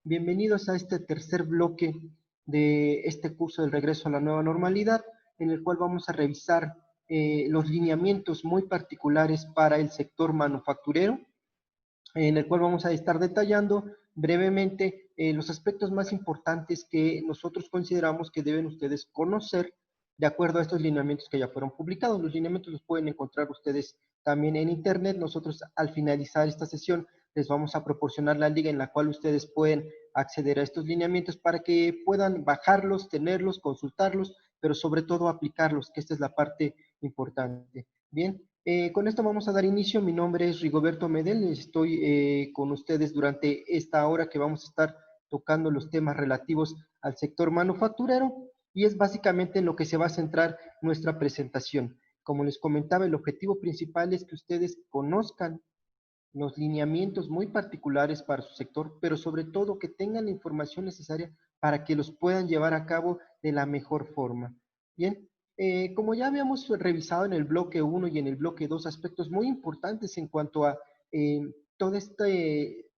Bienvenidos a este tercer bloque de este curso del regreso a la nueva normalidad, en el cual vamos a revisar los lineamientos muy particulares para el sector manufacturero, en el cual vamos a estar detallando brevemente los aspectos más importantes que nosotros consideramos que deben ustedes conocer de acuerdo a estos lineamientos que ya fueron publicados. Los lineamientos los pueden encontrar ustedes también en internet. Nosotros al finalizar esta sesión les vamos a proporcionar la liga en la cual ustedes pueden acceder a estos lineamientos para que puedan bajarlos, tenerlos, consultarlos, pero sobre todo aplicarlos, que esta es la parte importante. Bien, con esto vamos a dar inicio. Mi nombre es Rigoberto Medel. Estoy con ustedes durante esta hora que vamos a estar tocando los temas relativos al sector manufacturero y es básicamente en lo que se va a centrar nuestra presentación. Como les comentaba, el objetivo principal es que ustedes conozcan los lineamientos muy particulares para su sector, pero sobre todo que tengan la información necesaria para que los puedan llevar a cabo de la mejor forma. Bien, como ya habíamos revisado en el bloque 1 y en el bloque 2 aspectos muy importantes en cuanto a eh, todas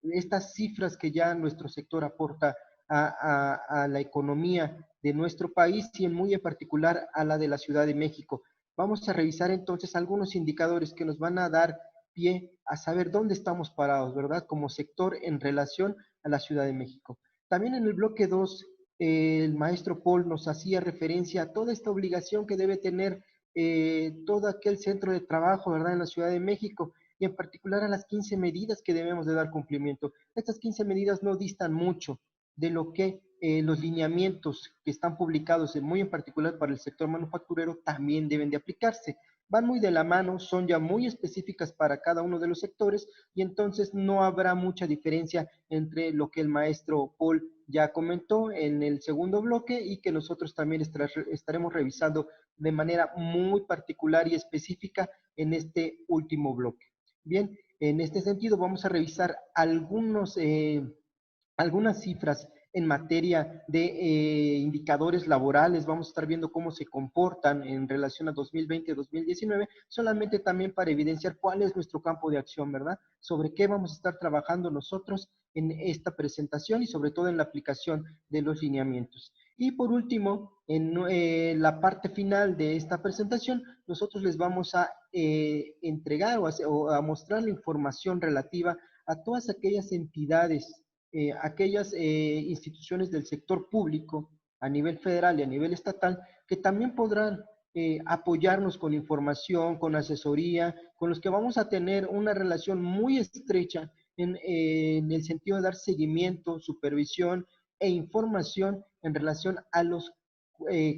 estas cifras que ya nuestro sector aporta a la economía de nuestro país y en muy en particular a la de la Ciudad de México. Vamos a revisar entonces algunos indicadores que nos van a dar pie a saber dónde estamos parados, ¿verdad? Como sector en relación a la Ciudad de México. También en el bloque 2, el maestro Paul nos hacía referencia a toda esta obligación que debe tener todo aquel centro de trabajo, ¿verdad? En la Ciudad de México y en particular a las 15 medidas que debemos de dar cumplimiento. Estas 15 medidas no distan mucho de lo que los lineamientos que están publicados, muy en particular para el sector manufacturero, también deben de aplicarse. Van muy de la mano, son ya muy específicas para cada uno de los sectores y entonces no habrá mucha diferencia entre lo que el maestro Paul ya comentó en el segundo bloque y que nosotros también estaremos revisando de manera muy particular y específica en este último bloque. Bien, en este sentido vamos a revisar algunas cifras en materia de indicadores laborales. Vamos a estar viendo cómo se comportan en relación a 2020-2019, solamente también para evidenciar cuál es nuestro campo de acción, ¿verdad? Sobre qué vamos a estar trabajando nosotros en esta presentación y sobre todo en la aplicación de los lineamientos. Y por último, en la parte final de esta presentación, nosotros les vamos a entregar o a mostrar la información relativa a todas aquellas entidades, aquellas instituciones del sector público a nivel federal y a nivel estatal que también podrán apoyarnos con información, con asesoría, con los que vamos a tener una relación muy estrecha en el sentido de dar seguimiento, supervisión e información en relación a los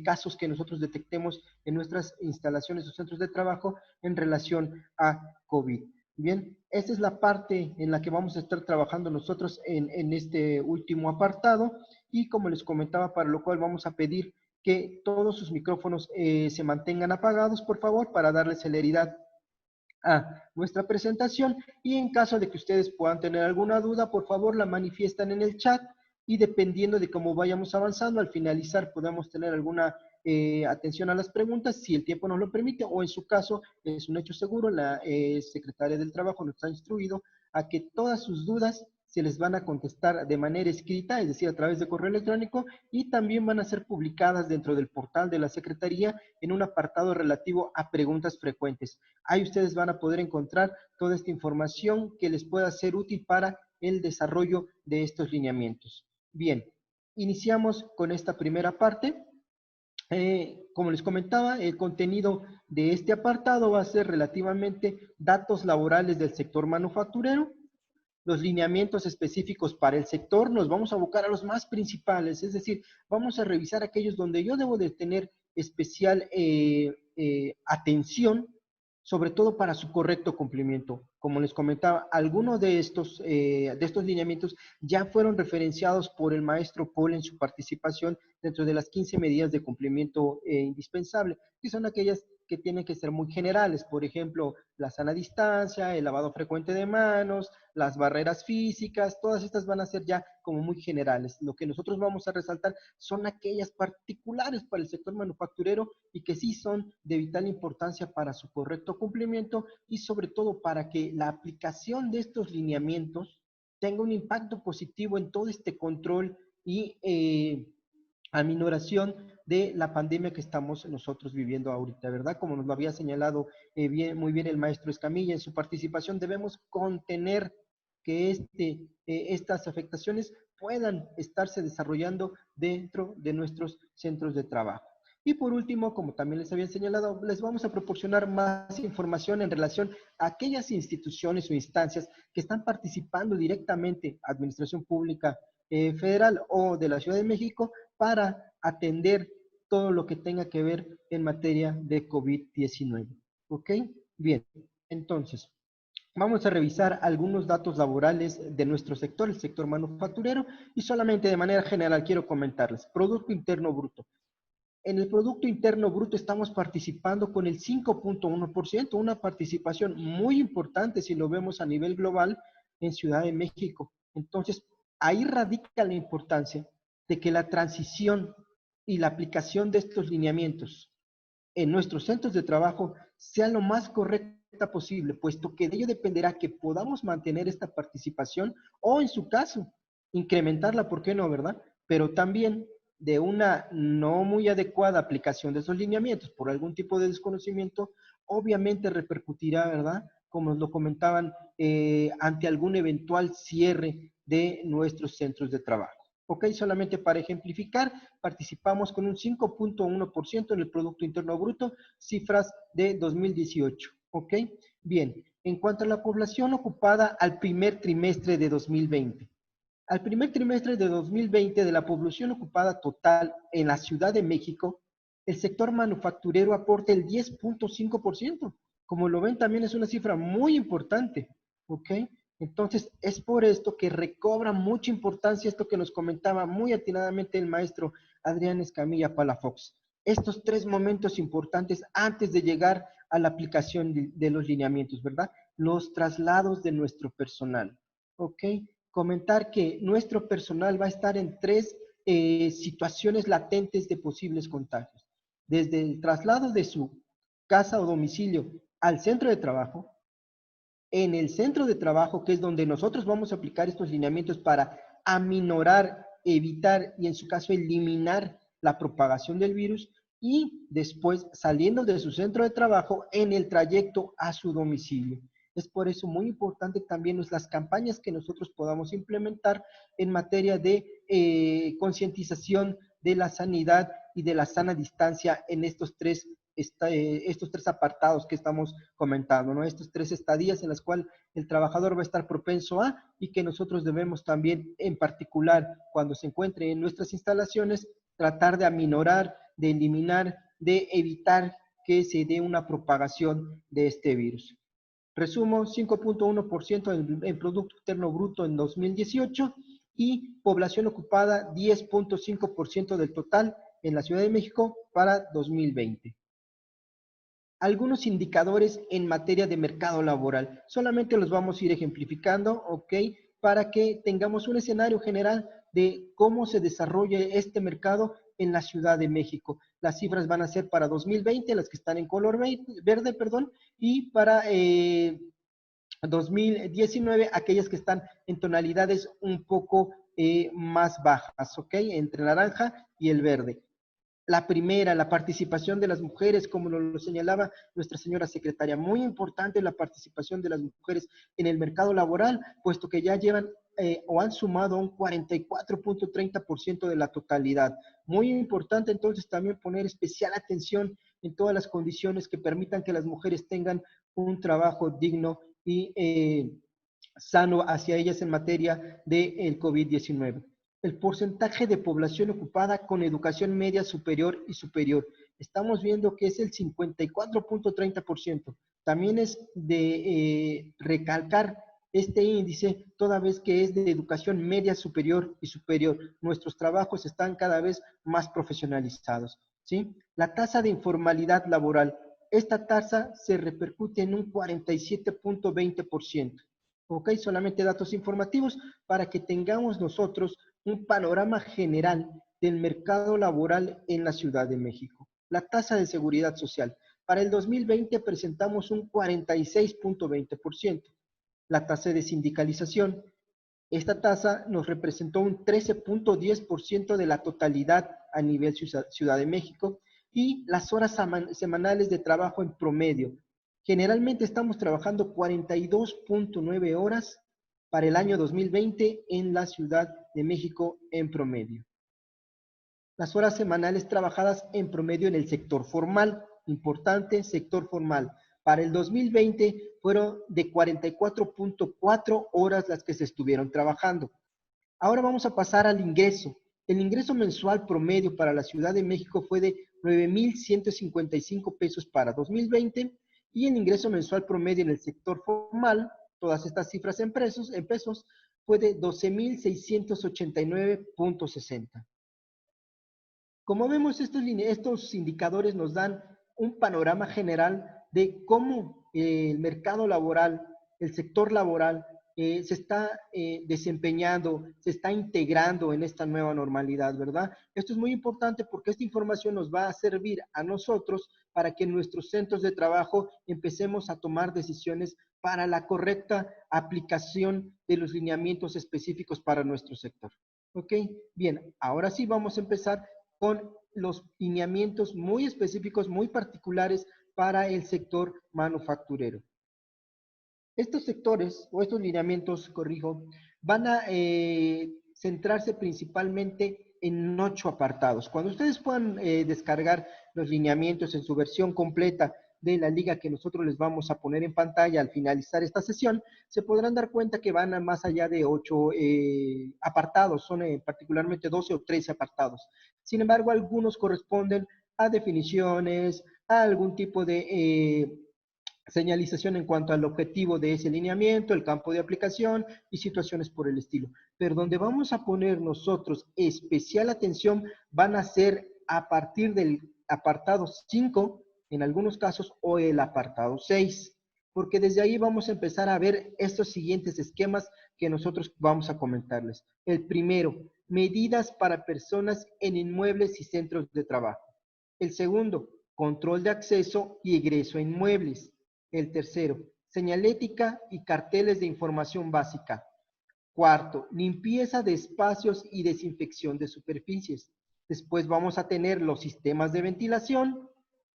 casos que nosotros detectemos en nuestras instalaciones o centros de trabajo en relación a COVID. Bien, esta es la parte en la que vamos a estar trabajando nosotros en este último apartado y como les comentaba, para lo cual vamos a pedir que todos sus micrófonos se mantengan apagados, por favor, para darle celeridad a nuestra presentación y en caso de que ustedes puedan tener alguna duda, por favor la manifiestan en el chat y dependiendo de cómo vayamos avanzando, al finalizar podamos tener alguna atención a las preguntas, si el tiempo nos lo permite, o en su caso, es un hecho seguro, la secretaria del Trabajo nos ha instruido a que todas sus dudas se les van a contestar de manera escrita, es decir, a través de correo electrónico, y también van a ser publicadas dentro del portal de la Secretaría en un apartado relativo a preguntas frecuentes. Ahí ustedes van a poder encontrar toda esta información que les pueda ser útil para el desarrollo de estos lineamientos. Bien, iniciamos con esta primera parte. Como les comentaba, el contenido de este apartado va a ser relativamente datos laborales del sector manufacturero, los lineamientos específicos para el sector, nos vamos a abocar a los más principales, es decir, vamos a revisar aquellos donde yo debo de tener especial atención, sobre todo para su correcto cumplimiento. Como les comentaba, algunos de estos lineamientos ya fueron referenciados por el maestro Paul en su participación dentro de las 15 medidas de cumplimiento indispensable, que son aquellas que tienen que ser muy generales, por ejemplo, la sana distancia, el lavado frecuente de manos, las barreras físicas, todas estas van a ser ya como muy generales. Lo que nosotros vamos a resaltar son aquellas particulares para el sector manufacturero y que sí son de vital importancia para su correcto cumplimiento y sobre todo para que la aplicación de estos lineamientos tenga un impacto positivo en todo este control y aminoración de la pandemia que estamos nosotros viviendo ahorita, ¿verdad? Como nos lo había señalado muy bien el maestro Escamilla en su participación, debemos contener que estas afectaciones puedan estarse desarrollando dentro de nuestros centros de trabajo. Y por último, como también les había señalado, les vamos a proporcionar más información en relación a aquellas instituciones o instancias que están participando directamente, Administración Pública Federal o de la Ciudad de México, para atender todo lo que tenga que ver en materia de COVID-19. ¿Ok? Bien, entonces, vamos a revisar algunos datos laborales de nuestro sector, el sector manufacturero, y solamente de manera general quiero comentarles. Producto Interno Bruto. En el Producto Interno Bruto estamos participando con el 5.1%, una participación muy importante si lo vemos a nivel global en Ciudad de México. Entonces, ahí radica la importancia de que la transición y la aplicación de estos lineamientos en nuestros centros de trabajo sea lo más correcta posible, puesto que de ello dependerá que podamos mantener esta participación o, en su caso, incrementarla, ¿por qué no, verdad? Pero también de una no muy adecuada aplicación de esos lineamientos por algún tipo de desconocimiento, obviamente repercutirá, ¿verdad? Como nos lo comentaban, ante algún eventual cierre de nuestros centros de trabajo. Ok, solamente para ejemplificar, participamos con un 5.1% en el Producto Interno Bruto, cifras de 2018. Ok, bien, en cuanto a la población ocupada al primer trimestre de 2020. Al primer trimestre de 2020 de la población ocupada total en la Ciudad de México, el sector manufacturero aporta el 10.5%. Como lo ven, también es una cifra muy importante. ¿Ok? Entonces, es por esto que recobra mucha importancia esto que nos comentaba muy atinadamente el maestro Adrián Escamilla Palafox. Estos tres momentos importantes antes de llegar a la aplicación de los lineamientos, ¿verdad? Los traslados de nuestro personal. ¿Ok? Comentar que nuestro personal va a estar en tres situaciones latentes de posibles contagios. Desde el traslado de su casa o domicilio al centro de trabajo, en el centro de trabajo, que es donde nosotros vamos a aplicar estos lineamientos para aminorar, evitar y en su caso eliminar la propagación del virus, y después saliendo de su centro de trabajo en el trayecto a su domicilio. Es por eso muy importante también las campañas que nosotros podamos implementar en materia de concientización de la sanidad y de la sana distancia en estos tres apartados que estamos comentando, ¿no? Estos tres estadías en las cuales el trabajador va a estar propenso a, y que nosotros debemos también, en particular, cuando se encuentre en nuestras instalaciones, tratar de aminorar, de eliminar, de evitar que se dé una propagación de este virus. Resumo, 5.1% en Producto Interno Bruto en 2018 y población ocupada 10.5% del total en la Ciudad de México para 2020. Algunos indicadores en materia de mercado laboral. Solamente los vamos a ir ejemplificando, ¿ok? Para que tengamos un escenario general de cómo se desarrolla este mercado en la Ciudad de México. Las cifras van a ser para 2020, las que están en color verde, perdón, y para 2019, aquellas que están en tonalidades un poco más bajas, ¿ok? Entre naranja y el verde. La primera, la participación de las mujeres, como lo señalaba nuestra señora secretaria, muy importante la participación de las mujeres en el mercado laboral, puesto que ya llevan o han sumado un 44.30% de la totalidad. Muy importante entonces también poner especial atención en todas las condiciones que permitan que las mujeres tengan un trabajo digno y sano hacia ellas en materia del COVID-19. El porcentaje de población ocupada con educación media superior y superior. Estamos viendo que es el 54.30%. También es de recalcar este índice toda vez que es de educación media superior y superior. Nuestros trabajos están cada vez más profesionalizados, ¿sí? La tasa de informalidad laboral. Esta tasa se repercute en un 47.20%. ¿Ok? Solamente datos informativos para que tengamos nosotros un panorama general del mercado laboral en la Ciudad de México. La tasa de seguridad social. Para el 2020 presentamos un 46.20%. La tasa de sindicalización Esta tasa nos representó un 13.10% de la totalidad a nivel Ciudad de México y las horas semanales de trabajo en promedio. Generalmente estamos trabajando 42.9 horas para el año 2020 en la Ciudad de México en promedio. Las horas semanales trabajadas en promedio en el sector formal, importante, sector formal. Para el 2020 fueron de 44.4 horas las que se estuvieron trabajando. Ahora vamos a pasar al ingreso. El ingreso mensual promedio para la Ciudad de México fue de 9,155 pesos para 2020 y el ingreso mensual promedio en el sector formal, todas estas cifras en pesos fue de 12,689.60. Como vemos, estos indicadores nos dan un panorama general de cómo el mercado laboral, el sector laboral, se está desempeñando, se está integrando en esta nueva normalidad, ¿verdad? Esto es muy importante porque esta información nos va a servir a nosotros para que en nuestros centros de trabajo empecemos a tomar decisiones para la correcta aplicación de los lineamientos específicos para nuestro sector. ¿Ok? Bien, ahora sí vamos a empezar con los lineamientos muy específicos, muy particulares para el sector manufacturero. Estos sectores, o estos lineamientos, corrijo, van a centrarse principalmente en 8 apartados. Cuando ustedes puedan descargar los lineamientos en su versión completa de la liga que nosotros les vamos a poner en pantalla al finalizar esta sesión, se podrán dar cuenta que van a más allá de 8 apartados, son particularmente 12 o 13 apartados. Sin embargo, algunos corresponden a definiciones, a algún tipo de señalización en cuanto al objetivo de ese lineamiento, el campo de aplicación y situaciones por el estilo. Pero donde vamos a poner nosotros especial atención van a ser a partir del apartado 5, en algunos casos, o el apartado 6, porque desde ahí vamos a empezar a ver estos siguientes esquemas que nosotros vamos a comentarles. El primero, medidas para personas en inmuebles y centros de trabajo. El segundo, control de acceso y egreso a inmuebles. El tercero, señalética y carteles de información básica. Cuarto, limpieza de espacios y desinfección de superficies. Después vamos a tener los sistemas de ventilación,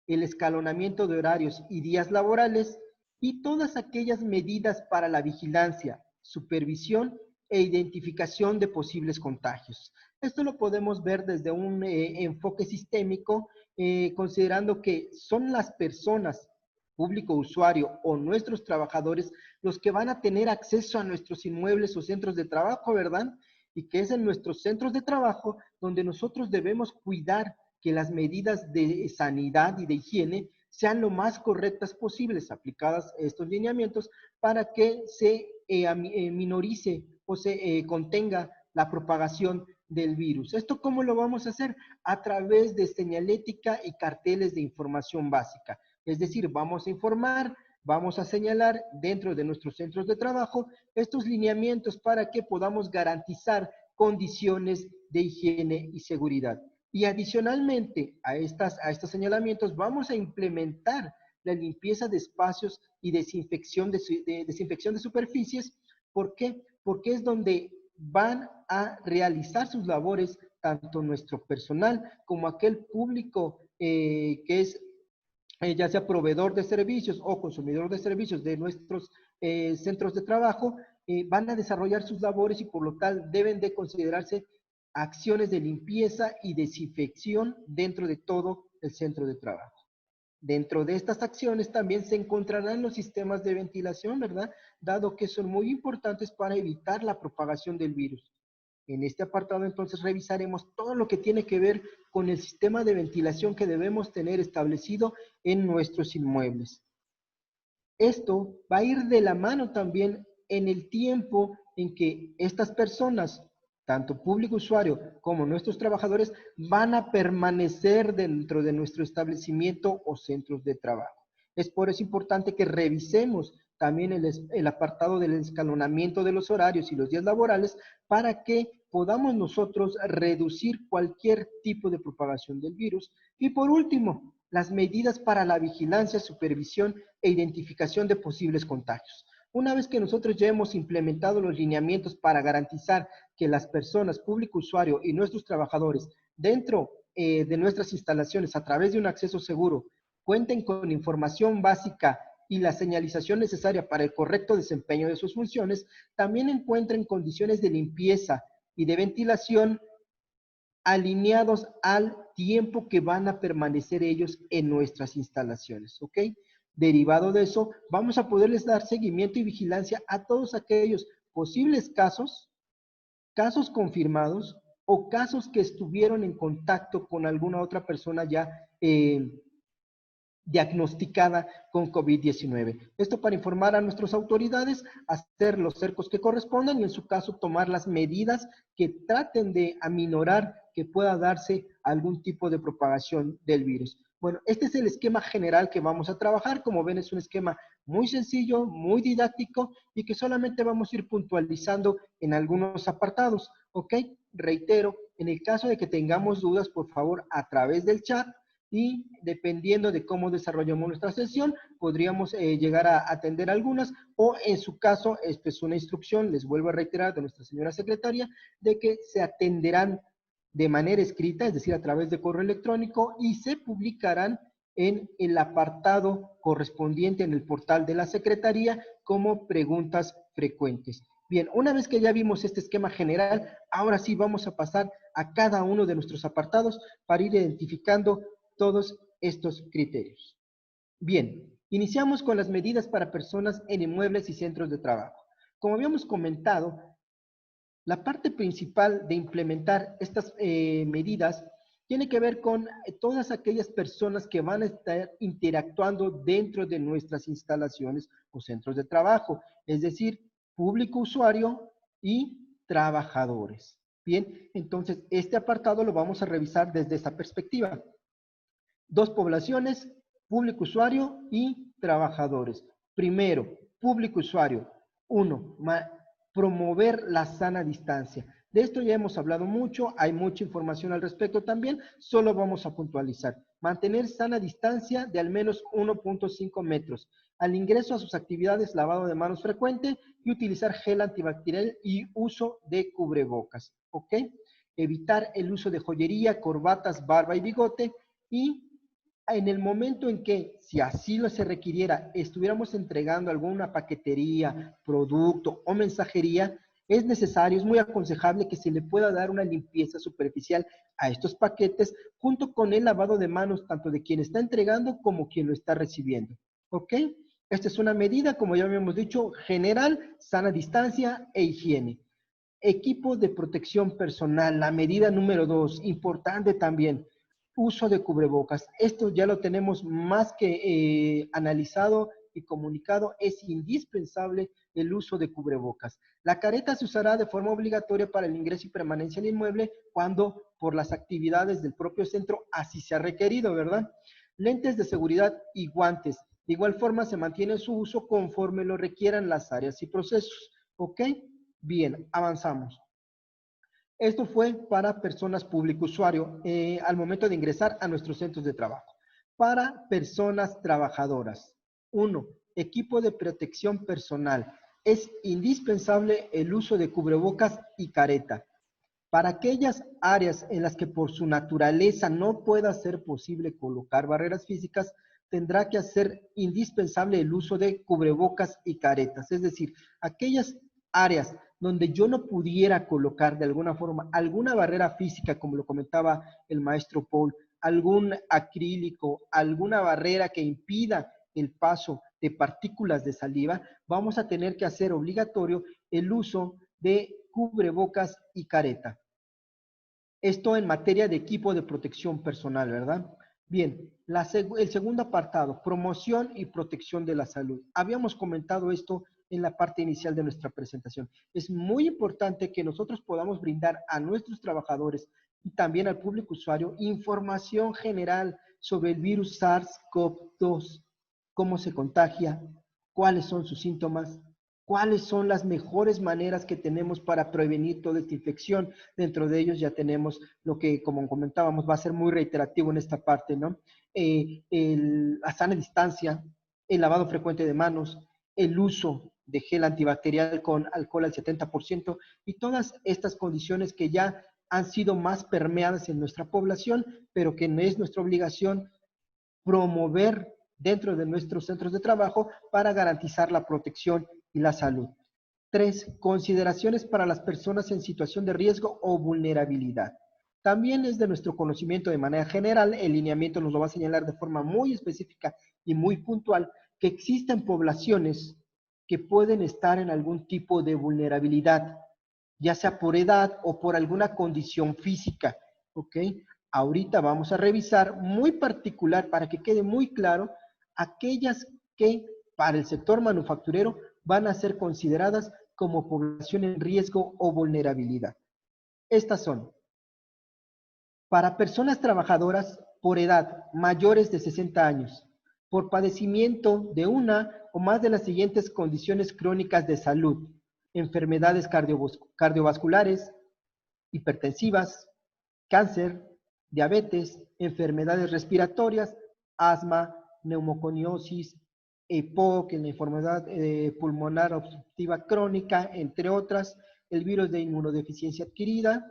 el escalonamiento de horarios y días laborales y todas aquellas medidas para la vigilancia, supervisión e identificación de posibles contagios. Esto lo podemos ver desde un enfoque sistémico, considerando que son las personas, público usuario o nuestros trabajadores los que van a tener acceso a nuestros inmuebles o centros de trabajo, ¿verdad? Y que es en nuestros centros de trabajo donde nosotros debemos cuidar que las medidas de sanidad y de higiene sean lo más correctas posibles, aplicadas estos lineamientos, para que se minorice o se contenga la propagación del virus. ¿Esto cómo lo vamos a hacer? A través de señalética y carteles de información básica. Es decir, vamos a informar, vamos a señalar dentro de nuestros centros de trabajo estos lineamientos para que podamos garantizar condiciones de higiene y seguridad. Y adicionalmente a estos señalamientos vamos a implementar la limpieza de espacios y desinfección de superficies. ¿Por qué? Porque es donde van a realizar sus labores tanto nuestro personal como aquel público que es ya sea proveedor de servicios o consumidor de servicios de nuestros centros de trabajo, van a desarrollar sus labores y por lo tal deben de considerarse acciones de limpieza y desinfección dentro de todo el centro de trabajo. Dentro de estas acciones también se encontrarán los sistemas de ventilación, ¿verdad? Dado que son muy importantes para evitar la propagación del virus. En este apartado entonces revisaremos todo lo que tiene que ver con el sistema de ventilación que debemos tener establecido en nuestros inmuebles. Esto va a ir de la mano también en el tiempo en que estas personas, tanto público usuario como nuestros trabajadores, van a permanecer dentro de nuestro establecimiento o centros de trabajo. Es por eso importante que revisemos también el apartado del escalonamiento de los horarios y los días laborales para que podamos nosotros reducir cualquier tipo de propagación del virus. Y por último, las medidas para la vigilancia, supervisión e identificación de posibles contagios. Una vez que nosotros ya hemos implementado los lineamientos para garantizar que las personas, público usuario y nuestros trabajadores dentro de nuestras instalaciones a través de un acceso seguro cuenten con información básica y la señalización necesaria para el correcto desempeño de sus funciones, también encuentren condiciones de limpieza y de ventilación alineados al tiempo que van a permanecer ellos en nuestras instalaciones, ¿ok? Derivado de eso, vamos a poderles dar seguimiento y vigilancia a todos aquellos posibles casos, casos confirmados o casos que estuvieron en contacto con alguna otra persona ya diagnosticada con COVID-19. Esto para informar a nuestras autoridades, hacer los cercos que correspondan y en su caso tomar las medidas que traten de aminorar que pueda darse algún tipo de propagación del virus. Bueno, este es el esquema general que vamos a trabajar. Como ven, es un esquema muy sencillo, muy didáctico y que solamente vamos a ir puntualizando en algunos apartados, ¿ok? Reitero, en el caso de que tengamos dudas, por favor, a través del chat, y dependiendo de cómo desarrollemos nuestra sesión, podríamos llegar a atender algunas o en su caso, esta es una instrucción, les vuelvo a reiterar, de nuestra señora secretaria, de que se atenderán de manera escrita, es decir, a través de correo electrónico y se publicarán en el apartado correspondiente en el portal de la Secretaría como preguntas frecuentes. Bien, una vez que ya vimos este esquema general, ahora sí vamos a pasar a cada uno de nuestros apartados para ir identificando todos estos criterios. Bien, iniciamos con las medidas para personas en inmuebles y centros de trabajo. Como habíamos comentado, la parte principal de implementar estas medidas tiene que ver con todas aquellas personas que van a estar interactuando dentro de nuestras instalaciones o centros de trabajo, es decir, público usuario y trabajadores. Bien, entonces este apartado lo vamos a revisar desde esa perspectiva. Dos poblaciones, público usuario y trabajadores. Primero, público usuario. Uno, promover la sana distancia. De esto ya hemos hablado mucho, hay mucha información al respecto también, solo vamos a puntualizar. Mantener sana distancia de al menos 1.5 metros. Al ingreso a sus actividades, lavado de manos frecuente y utilizar gel antibacterial y uso de cubrebocas. ¿Ok? Evitar el uso de joyería, corbatas, barba y bigote y en el momento en que, si así lo se requiriera, estuviéramos entregando alguna paquetería, producto o mensajería, es necesario, es muy aconsejable que se le pueda dar una limpieza superficial a estos paquetes junto con el lavado de manos tanto de quien está entregando como quien lo está recibiendo. ¿Ok? Esta es una medida, como ya habíamos dicho, general, sana distancia e higiene. Equipo de protección personal, la medida número 2, importante también, uso de cubrebocas. Esto ya lo tenemos más que analizado y comunicado. Es indispensable el uso de cubrebocas. La careta se usará de forma obligatoria para el ingreso y permanencia en el inmueble cuando por las actividades del propio centro así se ha requerido, ¿verdad? Lentes de seguridad y guantes. De igual forma se mantiene su uso conforme lo requieran las áreas y procesos. ¿Ok? Bien, avanzamos. Esto fue para personas público usuario al momento de ingresar a nuestros centros de trabajo. Para personas trabajadoras. 1. Equipo de protección personal. Es indispensable el uso de cubrebocas y careta. Para aquellas áreas en las que por su naturaleza no pueda ser posible colocar barreras físicas, tendrá que hacer indispensable el uso de cubrebocas y caretas. Es decir, aquellas áreas donde yo no pudiera colocar de alguna forma alguna barrera física, como lo comentaba el maestro Paul, algún acrílico, alguna barrera que impida el paso de partículas de saliva, vamos a tener que hacer obligatorio el uso de cubrebocas y careta. Esto en materia de equipo de protección personal, ¿verdad? Bien, el segundo apartado, promoción y protección de la salud. Habíamos comentado esto en la parte inicial de nuestra presentación. Es muy importante que nosotros podamos brindar a nuestros trabajadores y también al público usuario información general sobre el virus SARS-CoV-2, cómo se contagia, cuáles son sus síntomas, cuáles son las mejores maneras que tenemos para prevenir toda esta infección. Dentro de ellos ya tenemos lo que, como comentábamos, va a ser muy reiterativo en esta parte, ¿no? La sana distancia, el lavado frecuente de manos, el uso de gel antibacterial con alcohol al 70% y todas estas condiciones que ya han sido más permeadas en nuestra población, pero que no es nuestra obligación promover dentro de nuestros centros de trabajo para garantizar la protección y la salud. 3. Consideraciones para las personas en situación de riesgo o vulnerabilidad. También es de nuestro conocimiento de manera general, el lineamiento nos lo va a señalar de forma muy específica y muy puntual, que existen poblaciones que pueden estar en algún tipo de vulnerabilidad, ya sea por edad o por alguna condición física, ¿ok? Ahorita vamos a revisar muy particular para que quede muy claro aquellas que para el sector manufacturero van a ser consideradas como población en riesgo o vulnerabilidad. Estas son, para personas trabajadoras por edad mayores de 60 años, por padecimiento de una o más de las siguientes condiciones crónicas de salud, enfermedades cardiovasculares, hipertensivas, cáncer, diabetes, enfermedades respiratorias, asma, neumoconiosis, EPOC, la enfermedad pulmonar obstructiva crónica, entre otras, el virus de inmunodeficiencia adquirida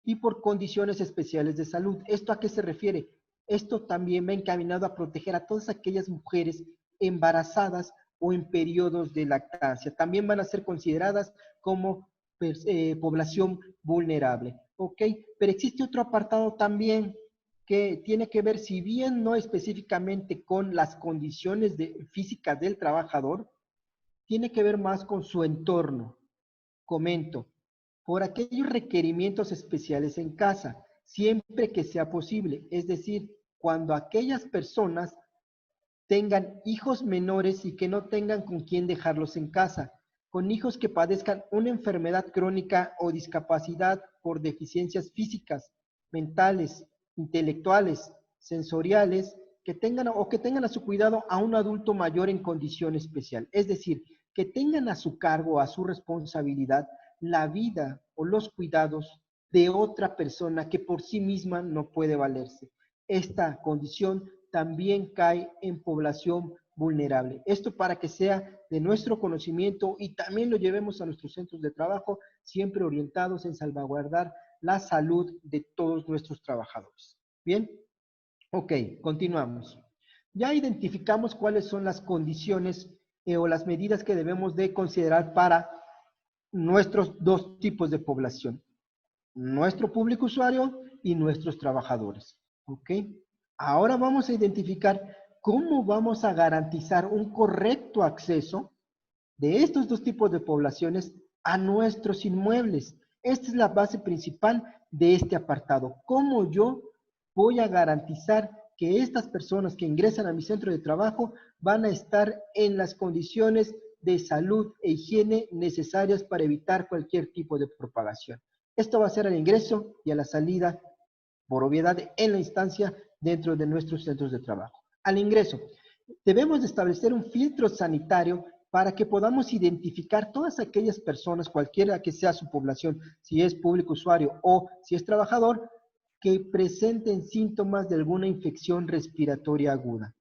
y por condiciones especiales de salud. ¿Esto a qué se refiere? Esto también va encaminado a proteger a todas aquellas mujeres embarazadas o en periodos de lactancia. También van a ser consideradas como población vulnerable. ¿Ok? Pero existe otro apartado también que tiene que ver, si bien no específicamente con las condiciones físicas del trabajador, tiene que ver más con su entorno. Comento, por aquellos requerimientos especiales en casa, siempre que sea posible, es decir, cuando aquellas personas tengan hijos menores y que no tengan con quién dejarlos en casa, con hijos que padezcan una enfermedad crónica o discapacidad por deficiencias físicas, mentales, intelectuales, sensoriales, que tengan o que tengan a su cuidado a un adulto mayor en condición especial. Es decir, que tengan a su cargo, a su responsabilidad, la vida o los cuidados de otra persona que por sí misma no puede valerse. Esta condición también cae en población vulnerable. Esto para que sea de nuestro conocimiento y también lo llevemos a nuestros centros de trabajo, siempre orientados en salvaguardar la salud de todos nuestros trabajadores. ¿Bien? Ok, continuamos. Ya identificamos cuáles son las condiciones o las medidas que debemos de considerar para nuestros dos tipos de población, nuestro público usuario y nuestros trabajadores. ¿Ok? Ahora vamos a identificar cómo vamos a garantizar un correcto acceso de estos dos tipos de poblaciones a nuestros inmuebles. Esta es la base principal de este apartado. ¿Cómo yo voy a garantizar que estas personas que ingresan a mi centro de trabajo van a estar en las condiciones de salud e higiene necesarias para evitar cualquier tipo de propagación? Esto va a ser al ingreso y a la salida, por obviedad, en la instancia dentro de nuestros centros de trabajo. Al ingreso, debemos de establecer un filtro sanitario para que podamos identificar todas aquellas personas, cualquiera que sea su población, si es público usuario o si es trabajador, que presenten síntomas de alguna infección respiratoria aguda.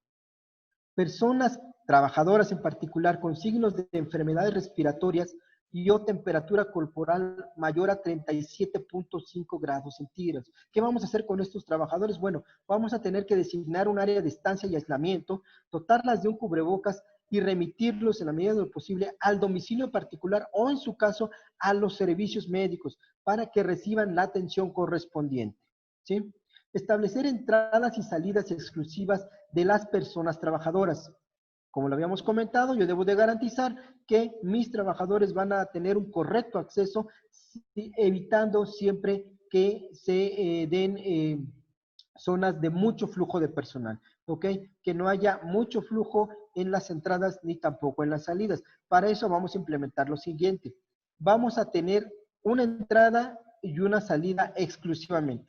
Personas trabajadoras en particular con signos de enfermedades respiratorias y o temperatura corporal mayor a 37.5 grados centígrados. ¿Qué vamos a hacer con estos trabajadores? Bueno, vamos a tener que designar un área de estancia y aislamiento, dotarlas de un cubrebocas y remitirlos en la medida de lo posible al domicilio particular o en su caso a los servicios médicos para que reciban la atención correspondiente. ¿Sí? Establecer entradas y salidas exclusivas de las personas trabajadoras. Como lo habíamos comentado, yo debo de garantizar que mis trabajadores van a tener un correcto acceso, evitando siempre que se den zonas de mucho flujo de personal, ¿ok? Que no haya mucho flujo en las entradas ni tampoco en las salidas. Para eso vamos a implementar lo siguiente. Vamos a tener una entrada y una salida exclusivamente.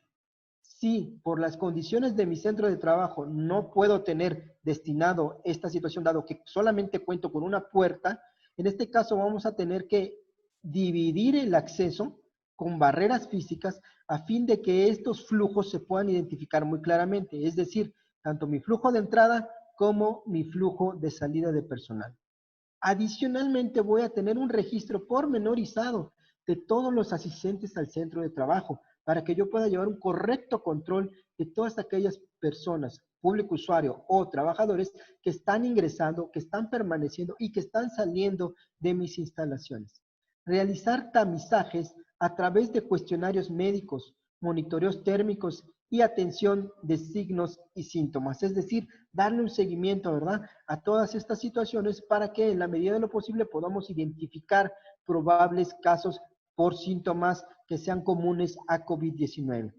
Si por las condiciones de mi centro de trabajo no puedo tener destinado esta situación, dado que solamente cuento con una puerta, en este caso vamos a tener que dividir el acceso con barreras físicas a fin de que estos flujos se puedan identificar muy claramente, es decir, tanto mi flujo de entrada como mi flujo de salida de personal. Adicionalmente, voy a tener un registro pormenorizado de todos los asistentes al centro de trabajo para que yo pueda llevar un correcto control de todas aquellas personas, público usuario o trabajadores que están ingresando, que están permaneciendo y que están saliendo de mis instalaciones. Realizar tamizajes a través de cuestionarios médicos, monitoreos térmicos y atención de signos y síntomas. Es decir, darle un seguimiento, ¿verdad?, a todas estas situaciones para que en la medida de lo posible podamos identificar probables casos por síntomas que sean comunes a COVID-19.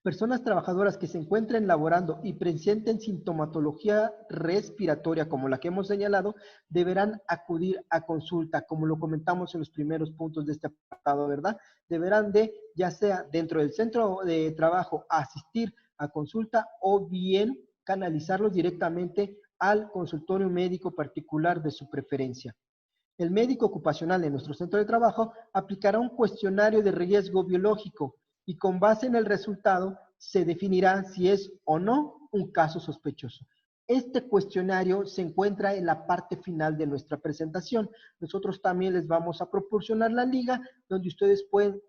Personas trabajadoras que se encuentren laborando y presenten sintomatología respiratoria como la que hemos señalado, deberán acudir a consulta, como lo comentamos en los primeros puntos de este apartado, ¿verdad? Deberán de, ya sea dentro del centro de trabajo, asistir a consulta o bien canalizarlos directamente al consultorio médico particular de su preferencia. El médico ocupacional en nuestro centro de trabajo aplicará un cuestionario de riesgo biológico y con base en el resultado se definirá si es o no un caso sospechoso. Este cuestionario se encuentra en la parte final de nuestra presentación. Nosotros también les vamos a proporcionar la liga donde ustedes pueden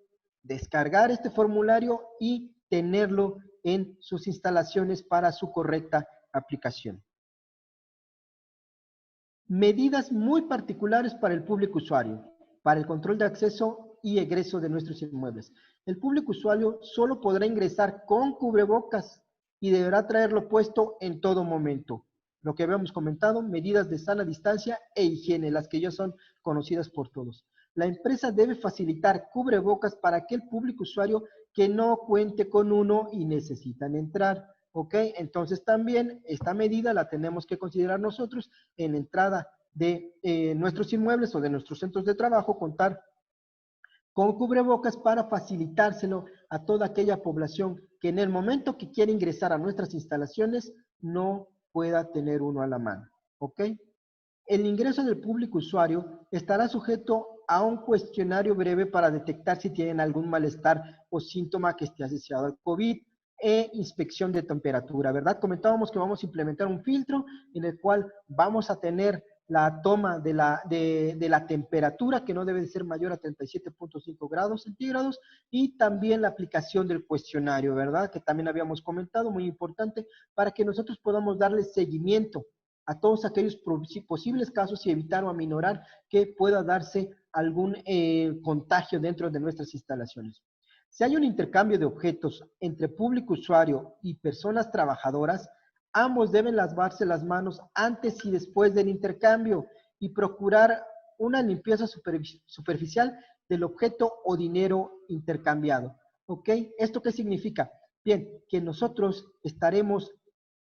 descargar este formulario y tenerlo en sus instalaciones para su correcta aplicación. Medidas muy particulares para el público usuario, para el control de acceso y egreso de nuestros inmuebles. El público usuario solo podrá ingresar con cubrebocas y deberá traerlo puesto en todo momento. Lo que habíamos comentado, medidas de sana distancia e higiene, las que ya son conocidas por todos. La empresa debe facilitar cubrebocas para aquel público usuario que no cuente con uno y necesitan entrar. ¿Ok? Entonces también esta medida la tenemos que considerar nosotros en la entrada de nuestros inmuebles o de nuestros centros de trabajo, contar con cubrebocas para facilitárselo a toda aquella población que en el momento que quiere ingresar a nuestras instalaciones no pueda tener uno a la mano. ¿Ok? El ingreso del público usuario estará sujeto a un cuestionario breve para detectar si tienen algún malestar o síntoma que esté asociado al COVID e inspección de temperatura, ¿verdad? Comentábamos que vamos a implementar un filtro en el cual vamos a tener la toma de la temperatura, que no debe de ser mayor a 37.5 grados centígrados, y también la aplicación del cuestionario, ¿verdad? Que también habíamos comentado, muy importante, para que nosotros podamos darle seguimiento a todos aquellos posibles casos y evitar o aminorar que pueda darse algún contagio dentro de nuestras instalaciones. Si hay un intercambio de objetos entre público usuario y personas trabajadoras, ambos deben lavarse las manos antes y después del intercambio y procurar una limpieza superficial del objeto o dinero intercambiado. ¿Ok? ¿Esto qué significa? Bien, que nosotros estaremos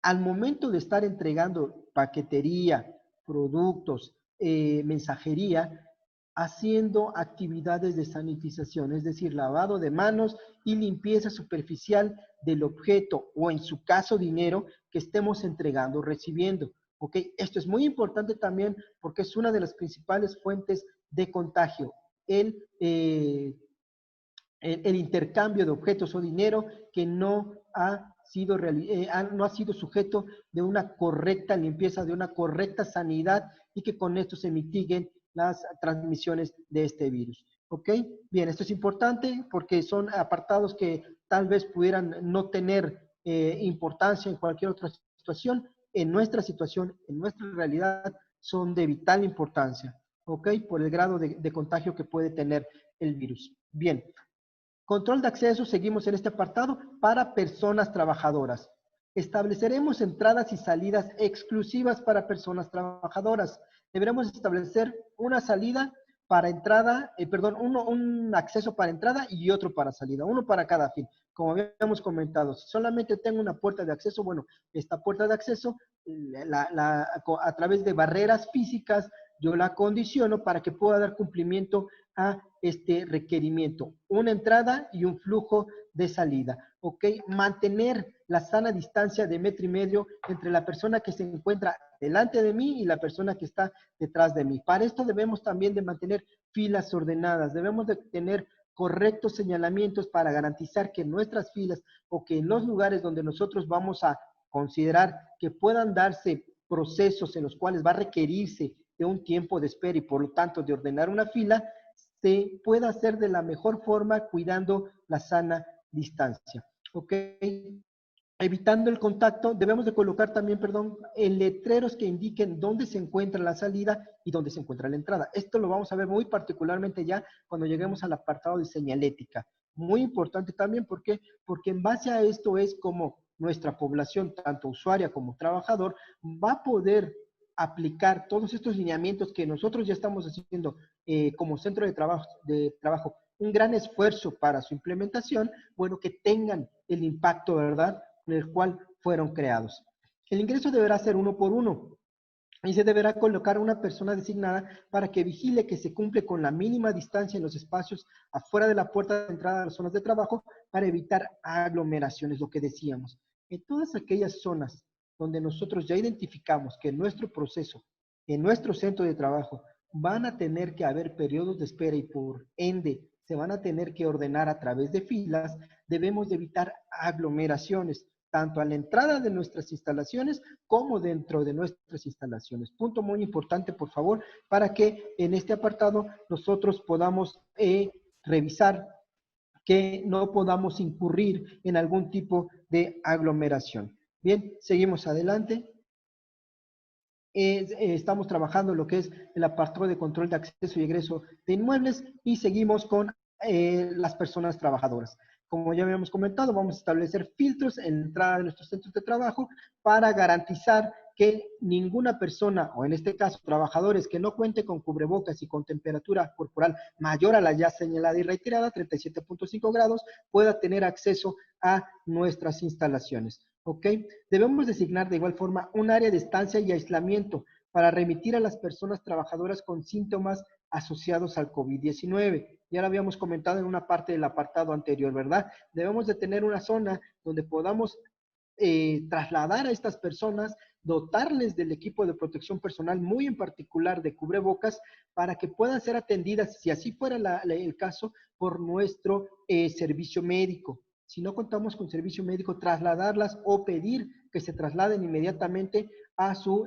al momento de estar entregando paquetería, productos, mensajería, haciendo actividades de sanitización, es decir, lavado de manos y limpieza superficial del objeto o en su caso dinero que estemos entregando o recibiendo. ¿Ok? Esto es muy importante también porque es una de las principales fuentes de contagio, el intercambio de objetos o dinero que no ha sido sujeto de una correcta limpieza, de una correcta sanidad y que con esto se mitiguen las transmisiones de este virus. ¿Ok? Bien, esto es importante porque son apartados que tal vez pudieran no tener importancia en cualquier otra situación. En nuestra situación, en nuestra realidad, son de vital importancia. ¿Ok? Por el grado de contagio que puede tener el virus. Bien, control de acceso, seguimos en este apartado, para personas trabajadoras. Estableceremos entradas y salidas exclusivas para personas trabajadoras. Deberemos establecer una salida para entrada, un acceso para entrada y otro para salida, uno para cada fin. Como habíamos comentado, si solamente tengo una puerta de acceso, bueno, esta puerta de acceso, a través de barreras físicas, yo la condiciono para que pueda dar cumplimiento a este requerimiento, una entrada y un flujo de salida, ¿ok? Mantener la sana distancia de 1,5 metros entre la persona que se encuentra delante de mí y la persona que está detrás de mí. Para esto debemos también de mantener filas ordenadas, debemos de tener correctos señalamientos para garantizar que nuestras filas o que en los lugares donde nosotros vamos a considerar que puedan darse procesos en los cuales va a requerirse de un tiempo de espera y por lo tanto de ordenar una fila, se pueda hacer de la mejor forma cuidando la sana distancia. ¿Ok? Evitando el contacto, debemos de colocar también, perdón, letreros que indiquen dónde se encuentra la salida y dónde se encuentra la entrada. Esto lo vamos a ver muy particularmente ya cuando lleguemos al apartado de señalética. Muy importante también, ¿por qué? Porque en base a esto es como nuestra población, tanto usuaria como trabajador, va a poder aplicar todos estos lineamientos que nosotros ya estamos haciendo como centro de trabajo, un gran esfuerzo para su implementación, bueno, que tengan el impacto, ¿verdad?, en el cual fueron creados. El ingreso deberá ser uno por uno y se deberá colocar una persona designada para que vigile que se cumple con la mínima distancia en los espacios afuera de la puerta de entrada a las zonas de trabajo para evitar aglomeraciones, lo que decíamos. En todas aquellas zonas donde nosotros ya identificamos que en nuestro proceso, en nuestro centro de trabajo, van a tener que haber periodos de espera y por ende se van a tener que ordenar a través de filas, debemos de evitar aglomeraciones tanto a la entrada de nuestras instalaciones como dentro de nuestras instalaciones. Punto muy importante, por favor, para que en este apartado nosotros podamos revisar que no podamos incurrir en algún tipo de aglomeración. Bien, seguimos adelante. Estamos trabajando lo que es el apartado de control de acceso y egreso de inmuebles y seguimos con las personas trabajadoras. Como ya habíamos comentado, vamos a establecer filtros en la entrada de nuestros centros de trabajo para garantizar que ninguna persona, o en este caso trabajadores que no cuente con cubrebocas y con temperatura corporal mayor a la ya señalada y reiterada, 37.5 grados, pueda tener acceso a nuestras instalaciones. ¿Ok? Debemos designar de igual forma un área de estancia y aislamiento para remitir a las personas trabajadoras con síntomas asociados al COVID-19. Ya lo habíamos comentado en una parte del apartado anterior, ¿verdad? Debemos de tener una zona donde podamos trasladar a estas personas, dotarles del equipo de protección personal, muy en particular de cubrebocas, para que puedan ser atendidas, si así fuera el caso, por nuestro servicio médico. Si no contamos con servicio médico, trasladarlas o pedir que se trasladen inmediatamente a su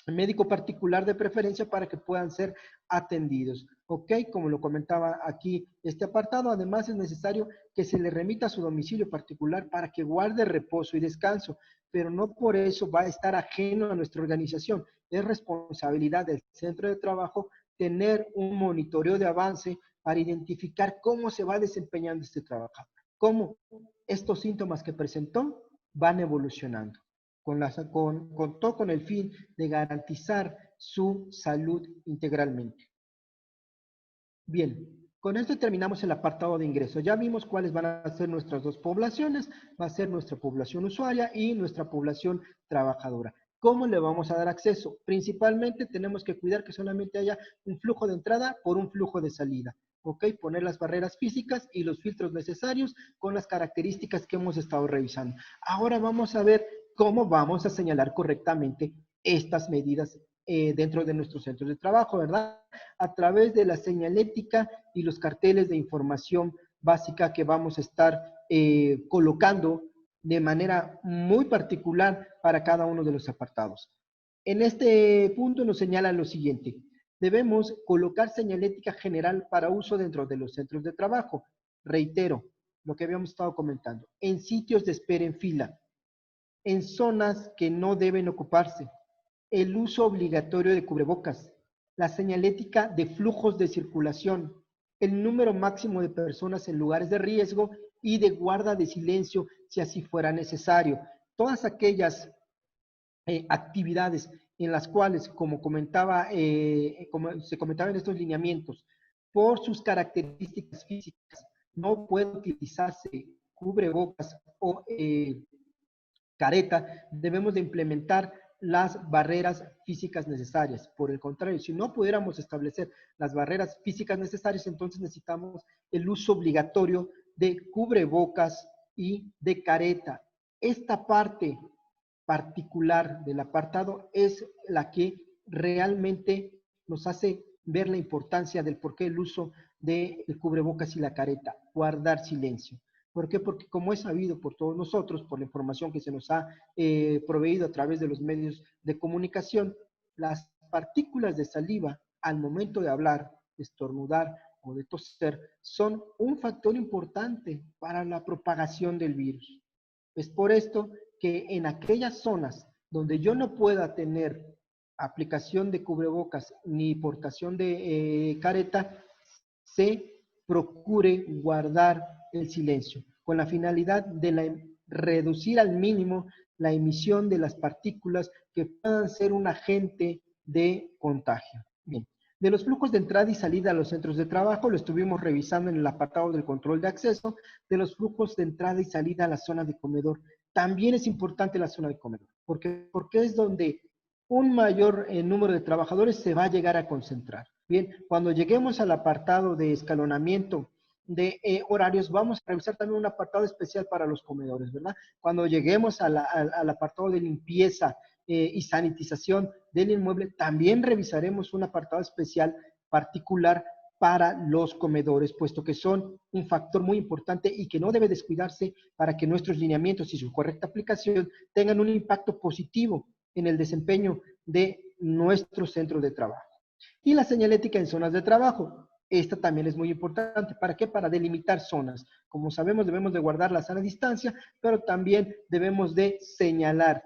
médico particular de preferencia para que puedan ser atendidos. ¿Ok? Como lo comentaba aquí este apartado, además es necesario que se le remita a su domicilio particular para que guarde reposo y descanso, pero no por eso va a estar ajeno a nuestra organización. Es responsabilidad del centro de trabajo tener un monitoreo de avance para identificar cómo se va desempeñando este trabajo, cómo estos síntomas que presentó van evolucionando con el fin de garantizar su salud integralmente. Bien, con esto terminamos el apartado de ingreso. Ya vimos cuáles van a ser nuestras dos poblaciones, va a ser nuestra población usuaria y nuestra población trabajadora. ¿Cómo le vamos a dar acceso? Principalmente tenemos que cuidar que solamente haya un flujo de entrada por un flujo de salida. ¿Ok? Poner las barreras físicas y los filtros necesarios con las características que hemos estado revisando. Ahora vamos a ver cómo vamos a señalar correctamente estas medidas dentro de nuestros centros de trabajo, ¿verdad? A través de la señalética y los carteles de información básica que vamos a estar colocando de manera muy particular para cada uno de los apartados. En este punto nos señala lo siguiente. Debemos colocar señalética general para uso dentro de los centros de trabajo. Reitero lo que habíamos estado comentando. En sitios de espera en fila, en zonas que no deben ocuparse, el uso obligatorio de cubrebocas, la señalética de flujos de circulación, el número máximo de personas en lugares de riesgo y de guarda de silencio si así fuera necesario. Todas aquellas actividades en las cuales, como se comentaba en estos lineamientos, por sus características físicas, no puede utilizarse cubrebocas o careta, debemos de implementar las barreras físicas necesarias. Por el contrario, si no pudiéramos establecer las barreras físicas necesarias, entonces necesitamos el uso obligatorio de cubrebocas y de careta. Esta parte particular del apartado es la que realmente nos hace ver la importancia del por qué el uso del cubrebocas y la careta, guardar silencio. ¿Por qué? Porque como es sabido por todos nosotros, por la información que se nos ha proveído a través de los medios de comunicación, las partículas de saliva al momento de hablar, de estornudar o de toser son un factor importante para la propagación del virus. Es por esto que en aquellas zonas donde yo no pueda tener aplicación de cubrebocas ni portación de careta, se procure guardar el silencio, con la finalidad de reducir al mínimo la emisión de las partículas que puedan ser un agente de contagio. Bien, de los flujos de entrada y salida a los centros de trabajo, lo estuvimos revisando en el apartado del control de acceso, de los flujos de entrada y salida a la zona de comedor. También es importante la zona de comedor, porque es donde un mayor número de trabajadores se va a llegar a concentrar. Bien, cuando lleguemos al apartado de escalonamiento de horarios, vamos a revisar también un apartado especial para los comedores, ¿verdad? Cuando lleguemos al apartado de limpieza y sanitización del inmueble, también revisaremos un apartado especial particular para los comedores, puesto que son un factor muy importante y que no debe descuidarse para que nuestros lineamientos y su correcta aplicación tengan un impacto positivo en el desempeño de nuestro centro de trabajo. Y la señalética en zonas de trabajo. Esta también es muy importante. ¿Para qué? Para delimitar zonas. Como sabemos, debemos de guardar la sana distancia, pero también debemos de señalar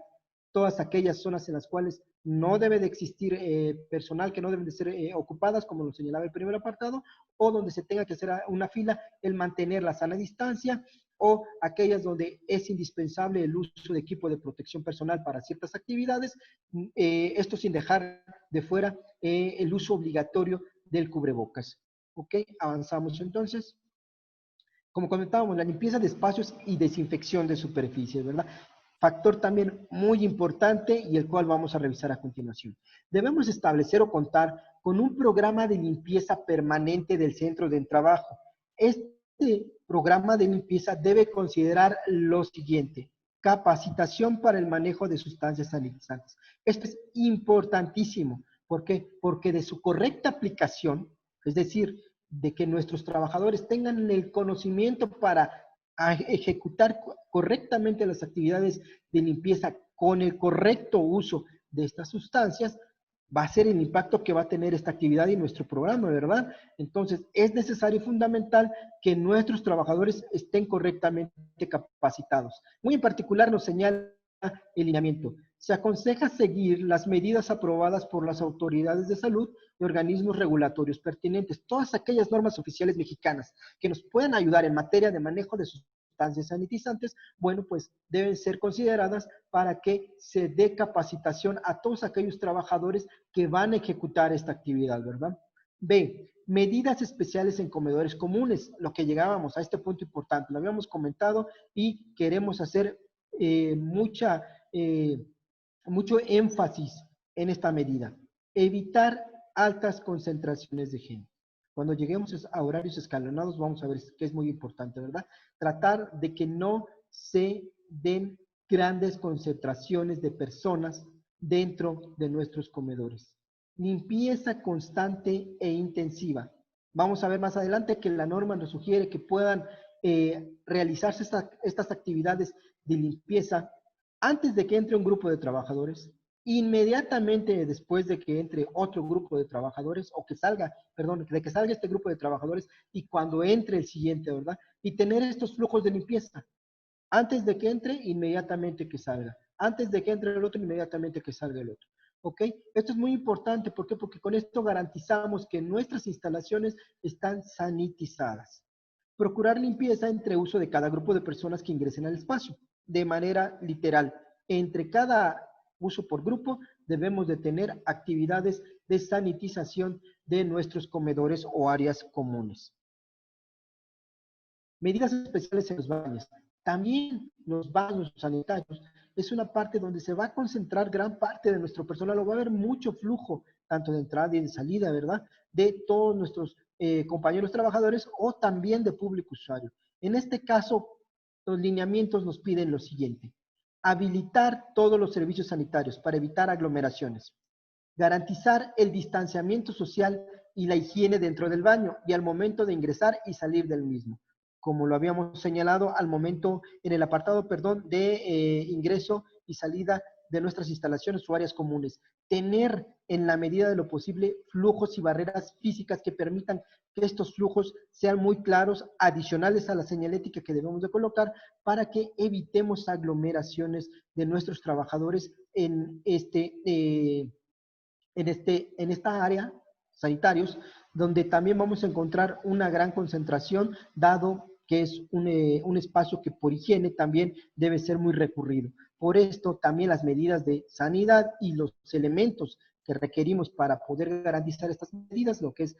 todas aquellas zonas en las cuales no debe de existir personal, que no deben de ser ocupadas, como lo señalaba el primer apartado, o donde se tenga que hacer una fila, el mantener la sana distancia, o aquellas donde es indispensable el uso de equipo de protección personal para ciertas actividades, esto sin dejar de fuera el uso obligatorio del cubrebocas. ¿Ok? Avanzamos entonces. Como comentábamos, la limpieza de espacios y desinfección de superficies, ¿verdad? Factor también muy importante y el cual vamos a revisar a continuación. Debemos establecer o contar con un programa de limpieza permanente del centro de trabajo. Este programa de limpieza debe considerar lo siguiente: capacitación para el manejo de sustancias sanitizantes. Esto es importantísimo. ¿Por qué? Porque de su correcta aplicación, es decir, de que nuestros trabajadores tengan el conocimiento para ejecutar correctamente las actividades de limpieza con el correcto uso de estas sustancias, va a ser el impacto que va a tener esta actividad y nuestro programa, ¿verdad? Entonces, es necesario y fundamental que nuestros trabajadores estén correctamente capacitados. Muy en particular nos señala el lineamiento. Se aconseja seguir las medidas aprobadas por las autoridades de salud y organismos regulatorios pertinentes. Todas aquellas normas oficiales mexicanas que nos puedan ayudar en materia de manejo de sustancias sanitizantes, bueno, pues deben ser consideradas para que se dé capacitación a todos aquellos trabajadores que van a ejecutar esta actividad, ¿verdad? B, medidas especiales en comedores comunes, lo que llegábamos a este punto importante, lo habíamos comentado y queremos hacer mucho énfasis en esta medida. Evitar altas concentraciones de gente. Cuando lleguemos a horarios escalonados vamos a ver que es muy importante, ¿verdad? Tratar de que no se den grandes concentraciones de personas dentro de nuestros comedores. Limpieza constante e intensiva. Vamos a ver más adelante que la norma nos sugiere que puedan realizarse estas actividades de limpieza antes de que entre un grupo de trabajadores, inmediatamente después de que entre otro grupo de trabajadores, o que salga, perdón, de que salga este grupo de trabajadores y cuando entre el siguiente, ¿verdad? Y tener estos flujos de limpieza. Antes de que entre, inmediatamente que salga. Antes de que entre el otro, inmediatamente que salga el otro. ¿Ok? Esto es muy importante. ¿Por qué? Porque con esto garantizamos que nuestras instalaciones están sanitizadas. Procurar limpieza entre uso de cada grupo de personas que ingresen al espacio. De manera literal, entre cada uso por grupo debemos de tener actividades de sanitización de nuestros comedores o áreas comunes. Medidas especiales en los baños. También los baños sanitarios es una parte donde se va a concentrar gran parte de nuestro personal, o va a haber mucho flujo, tanto de entrada y de salida, ¿verdad? De todos nuestros compañeros trabajadores o también de público usuario. En este caso, los lineamientos nos piden lo siguiente: habilitar todos los servicios sanitarios para evitar aglomeraciones, garantizar el distanciamiento social y la higiene dentro del baño y al momento de ingresar y salir del mismo, como lo habíamos señalado al momento en el apartado, perdón, de ingreso y salida de nuestras instalaciones o áreas comunes. Tener en la medida de lo posible flujos y barreras físicas que permitan que estos flujos sean muy claros, adicionales a la señalética que debemos de colocar para que evitemos aglomeraciones de nuestros trabajadores en esta área, sanitarios, donde también vamos a encontrar una gran concentración, dado que es un espacio que por higiene también debe ser muy recurrido. Por esto, también las medidas de sanidad y los elementos que requerimos para poder garantizar estas medidas, lo que es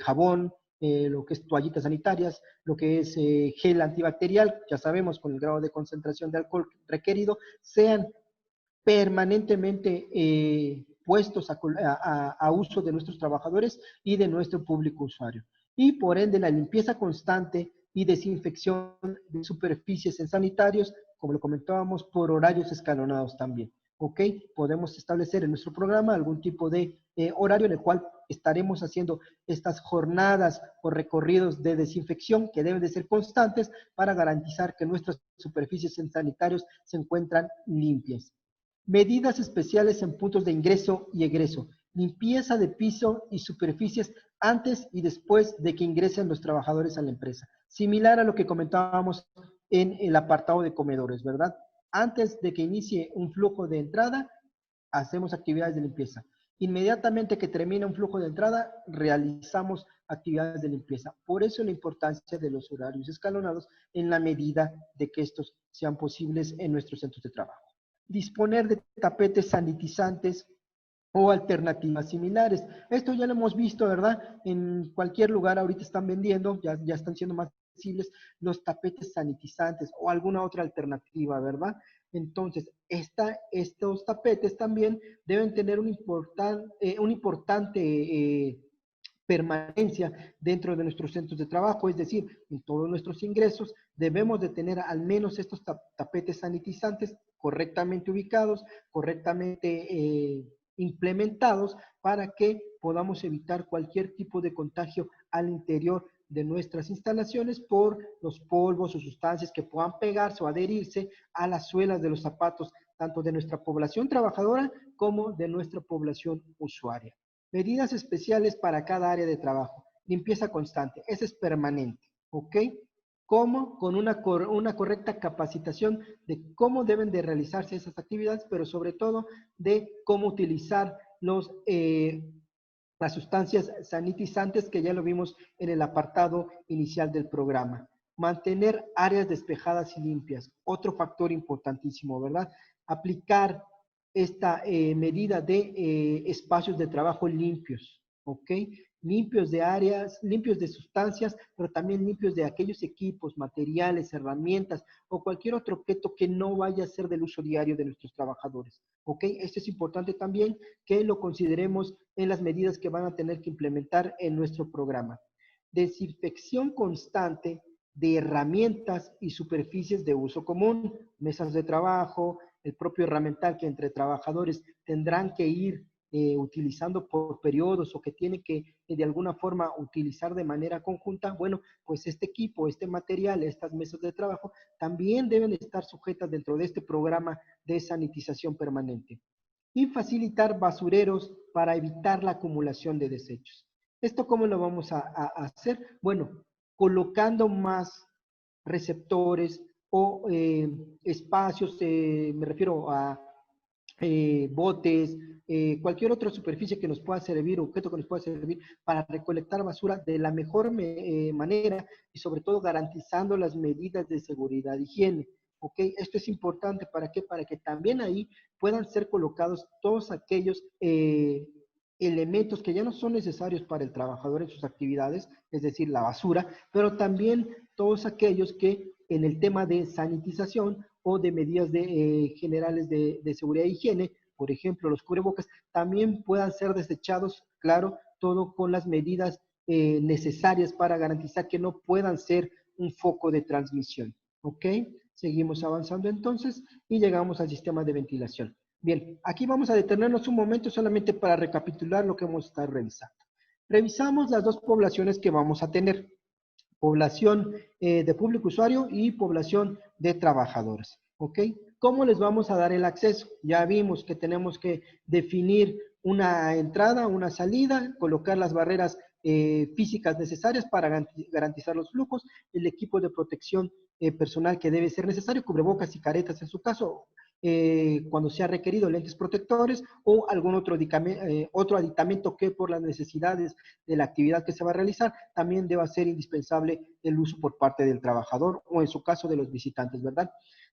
jabón, lo que es toallitas sanitarias, lo que es gel antibacterial, ya sabemos con el grado de concentración de alcohol requerido, sean permanentemente puestos a uso de nuestros trabajadores y de nuestro público usuario. Y por ende la limpieza constante y desinfección de superficies en sanitarios, como lo comentábamos, por horarios escalonados también. ¿Ok? Podemos establecer en nuestro programa algún tipo de horario en el cual estaremos haciendo estas jornadas o recorridos de desinfección que deben de ser constantes para garantizar que nuestras superficies en sanitarios se encuentran limpias. Medidas especiales en puntos de ingreso y egreso. Limpieza de piso y superficies antes y después de que ingresen los trabajadores a la empresa. Similar a lo que comentábamos en el apartado de comedores, ¿verdad? Antes de que inicie un flujo de entrada, hacemos actividades de limpieza. Inmediatamente que termina un flujo de entrada, realizamos actividades de limpieza. Por eso la importancia de los horarios escalonados en la medida de que estos sean posibles en nuestros centros de trabajo. Disponer de tapetes sanitizantes o alternativas similares. Esto ya lo hemos visto, ¿verdad? En cualquier lugar ahorita están vendiendo, ya están siendo más accesibles los tapetes sanitizantes o alguna otra alternativa, ¿verdad? Entonces, estos tapetes también deben tener un importante permanencia dentro de nuestros centros de trabajo, es decir, en todos nuestros ingresos debemos de tener al menos estos tapetes sanitizantes correctamente ubicados, correctamente implementados para que podamos evitar cualquier tipo de contagio al interior de nuestras instalaciones por los polvos o sustancias que puedan pegarse o adherirse a las suelas de los zapatos, tanto de nuestra población trabajadora como de nuestra población usuaria. Medidas especiales para cada área de trabajo. Limpieza constante, esa es permanente, ¿ok? ¿Cómo? Con una correcta capacitación de cómo deben de realizarse esas actividades, pero sobre todo de cómo utilizar las sustancias sanitizantes que ya lo vimos en el apartado inicial del programa. Mantener áreas despejadas y limpias, otro factor importantísimo, ¿verdad? Aplicar esta medida de espacios de trabajo limpios, ¿ok? Limpios de áreas, limpios de sustancias, pero también limpios de aquellos equipos, materiales, herramientas o cualquier otro objeto que no vaya a ser del uso diario de nuestros trabajadores, ¿ok? Esto es importante también que lo consideremos en las medidas que van a tener que implementar en nuestro programa. Desinfección constante de herramientas y superficies de uso común, mesas de trabajo, el propio herramental que entre trabajadores tendrán que ir utilizando por periodos o que tienen que de alguna forma utilizar de manera conjunta, bueno, pues este equipo, este material, estas mesas de trabajo también deben estar sujetas dentro de este programa de sanitización permanente. Y facilitar basureros para evitar la acumulación de desechos. ¿Esto cómo lo vamos a hacer? Bueno, colocando más receptores o espacios, me refiero a botes, cualquier otra superficie que nos pueda servir, objeto que nos pueda servir para recolectar basura de la mejor manera y sobre todo garantizando las medidas de seguridad e higiene. ¿Ok? Esto es importante, ¿para qué? Para que también ahí puedan ser colocados todos aquellos elementos que ya no son necesarios para el trabajador en sus actividades, es decir, la basura, pero también todos aquellos que en el tema de sanitización o de medidas generales de seguridad e higiene, por ejemplo, los cubrebocas, también puedan ser desechados, claro, todo con las medidas necesarias para garantizar que no puedan ser un foco de transmisión. ¿Ok? Seguimos avanzando entonces y llegamos al sistema de ventilación. Bien, aquí vamos a detenernos un momento solamente para recapitular lo que hemos estado revisando. Revisamos las dos poblaciones que vamos a tener. Población de público usuario y población de trabajadores. ¿Ok? ¿Cómo les vamos a dar el acceso? Ya vimos que tenemos que definir una entrada, una salida, colocar las barreras físicas necesarias para garantizar los flujos, el equipo de protección personal que debe ser necesario, cubrebocas y caretas en su caso, cuando sea requerido lentes protectores o algún otro aditamento que por las necesidades de la actividad que se va a realizar, también deba ser indispensable el uso por parte del trabajador o en su caso de los visitantes, ¿verdad?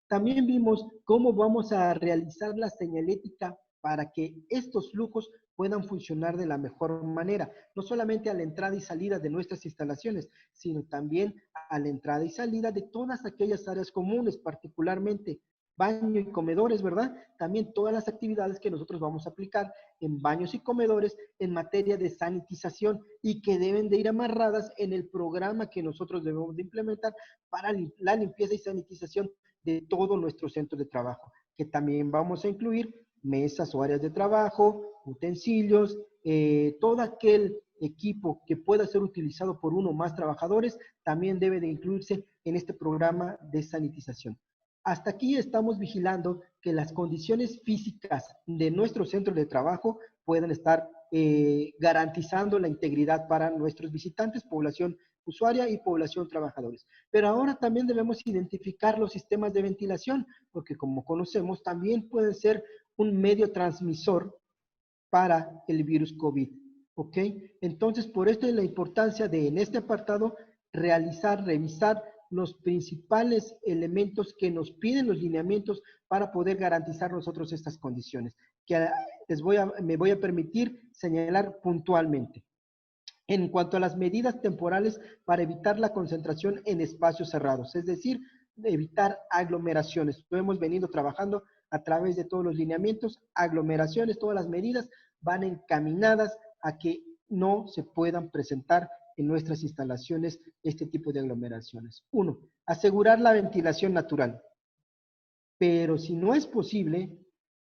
También vimos cómo vamos a realizar la señalética para que estos flujos puedan funcionar de la mejor manera, no solamente a la entrada y salida de nuestras instalaciones, sino también a la entrada y salida de todas aquellas áreas comunes, particularmente baño y comedores, ¿verdad? También todas las actividades que nosotros vamos a aplicar en baños y comedores en materia de sanitización y que deben de ir amarradas en el programa que nosotros debemos de implementar para la limpieza y sanitización de todo nuestro centro de trabajo, que también vamos a incluir mesas o áreas de trabajo, utensilios, todo aquel equipo que pueda ser utilizado por uno o más trabajadores, también debe de incluirse en este programa de sanitización. Hasta aquí estamos vigilando que las condiciones físicas de nuestro centro de trabajo puedan estar garantizando la integridad para nuestros visitantes, población usuaria y población trabajadores. Pero ahora también debemos identificar los sistemas de ventilación, porque como conocemos, también pueden ser un medio transmisor para el virus COVID. ¿Ok? Entonces, por esto es la importancia de, en este apartado, revisar los principales elementos que nos piden los lineamientos para poder garantizar nosotros estas condiciones, que me voy a permitir señalar puntualmente. En cuanto a las medidas temporales para evitar la concentración en espacios cerrados, es decir, evitar aglomeraciones. Lo hemos venido trabajando a través de todos los lineamientos, aglomeraciones, todas las medidas van encaminadas a que no se puedan presentar en nuestras instalaciones este tipo de aglomeraciones. 1. Asegurar la ventilación natural. Pero si no es posible,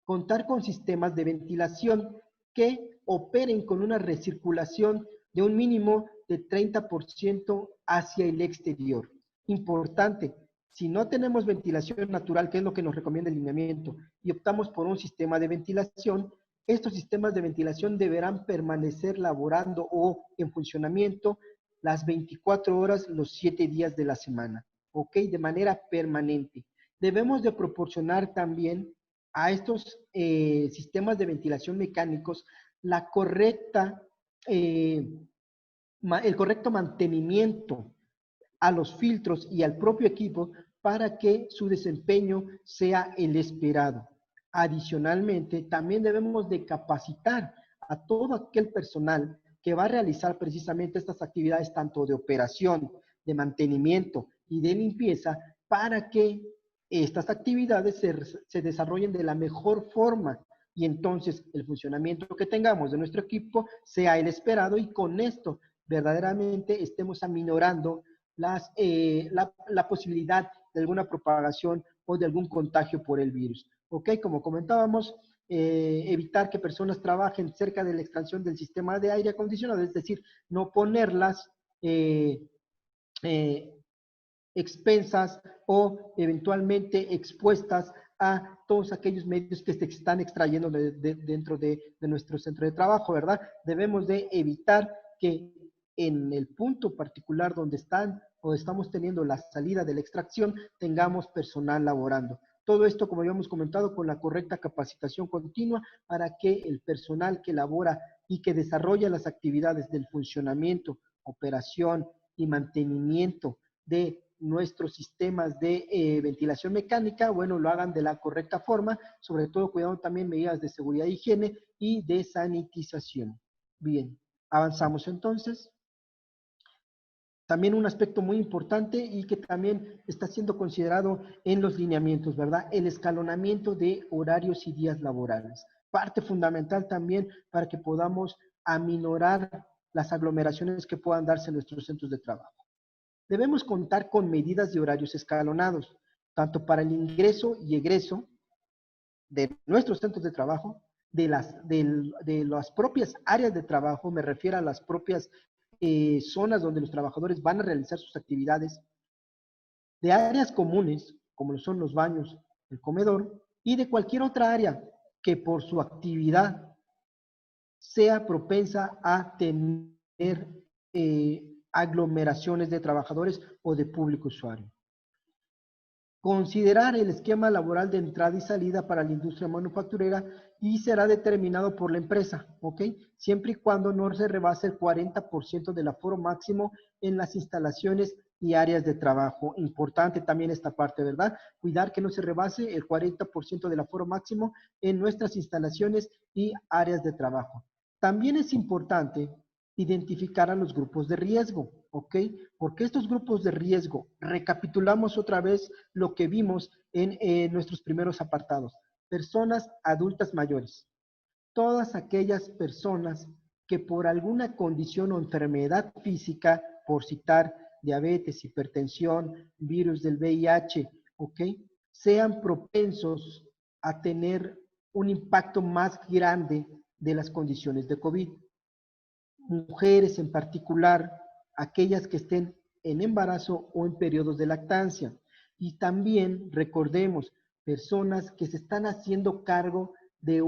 contar con sistemas de ventilación que operen con una recirculación de un mínimo de 30% hacia el exterior. Importante, si no tenemos ventilación natural, que es lo que nos recomienda el lineamiento, y optamos por un sistema de ventilación, estos sistemas de ventilación deberán permanecer laborando o en funcionamiento las 24 horas, los 7 días de la semana, ¿ok? De manera permanente. Debemos de proporcionar también a estos sistemas de ventilación mecánicos la correcta, el correcto mantenimiento a los filtros y al propio equipo para que su desempeño sea el esperado. Adicionalmente, también debemos de capacitar a todo aquel personal que va a realizar precisamente estas actividades, tanto de operación, de mantenimiento y de limpieza, para que estas actividades se desarrollen de la mejor forma y entonces el funcionamiento que tengamos de nuestro equipo sea el esperado y con esto verdaderamente estemos aminorando la posibilidad de alguna propagación o de algún contagio por el virus. ¿Ok? Como comentábamos, evitar que personas trabajen cerca de la extracción del sistema de aire acondicionado, es decir, no ponerlas expensas o eventualmente expuestas a todos aquellos medios que se están extrayendo dentro de nuestro centro de trabajo, ¿verdad? Debemos de evitar que en el punto particular donde están o estamos teniendo la salida de la extracción, tengamos personal laborando. Todo esto, como ya hemos comentado, con la correcta capacitación continua para que el personal que labora y que desarrolla las actividades del funcionamiento, operación y mantenimiento de nuestros sistemas de ventilación mecánica, bueno, lo hagan de la correcta forma, sobre todo cuidando también medidas de seguridad e higiene y de sanitización. Bien, avanzamos entonces. También un aspecto muy importante y que también está siendo considerado en los lineamientos, ¿verdad? El escalonamiento de horarios y días laborales. Parte fundamental también para que podamos aminorar las aglomeraciones que puedan darse en nuestros centros de trabajo. Debemos contar con medidas de horarios escalonados, tanto para el ingreso y egreso de nuestros centros de trabajo, de las propias áreas de trabajo, me refiero a las propias zonas donde los trabajadores van a realizar sus actividades, de áreas comunes, como son los baños, el comedor, y de cualquier otra área que por su actividad sea propensa a tener aglomeraciones de trabajadores o de público usuario. Considerar el esquema laboral de entrada y salida para la industria manufacturera y será determinado por la empresa, ¿ok? Siempre y cuando no se rebase el 40% del aforo máximo en las instalaciones y áreas de trabajo. Importante también esta parte, ¿verdad? Cuidar que no se rebase el 40% del aforo máximo en nuestras instalaciones y áreas de trabajo. También es importante identificar a los grupos de riesgo, ¿ok? Porque estos grupos de riesgo, recapitulamos otra vez lo que vimos en nuestros primeros apartados. Personas adultas mayores. Todas aquellas personas que por alguna condición o enfermedad física, por citar diabetes, hipertensión, virus del VIH, ¿ok? Sean propensos a tener un impacto más grande de las condiciones de COVID. Mujeres en particular, aquellas que estén en embarazo o en periodos de lactancia. Y también recordemos, personas que se están haciendo cargo de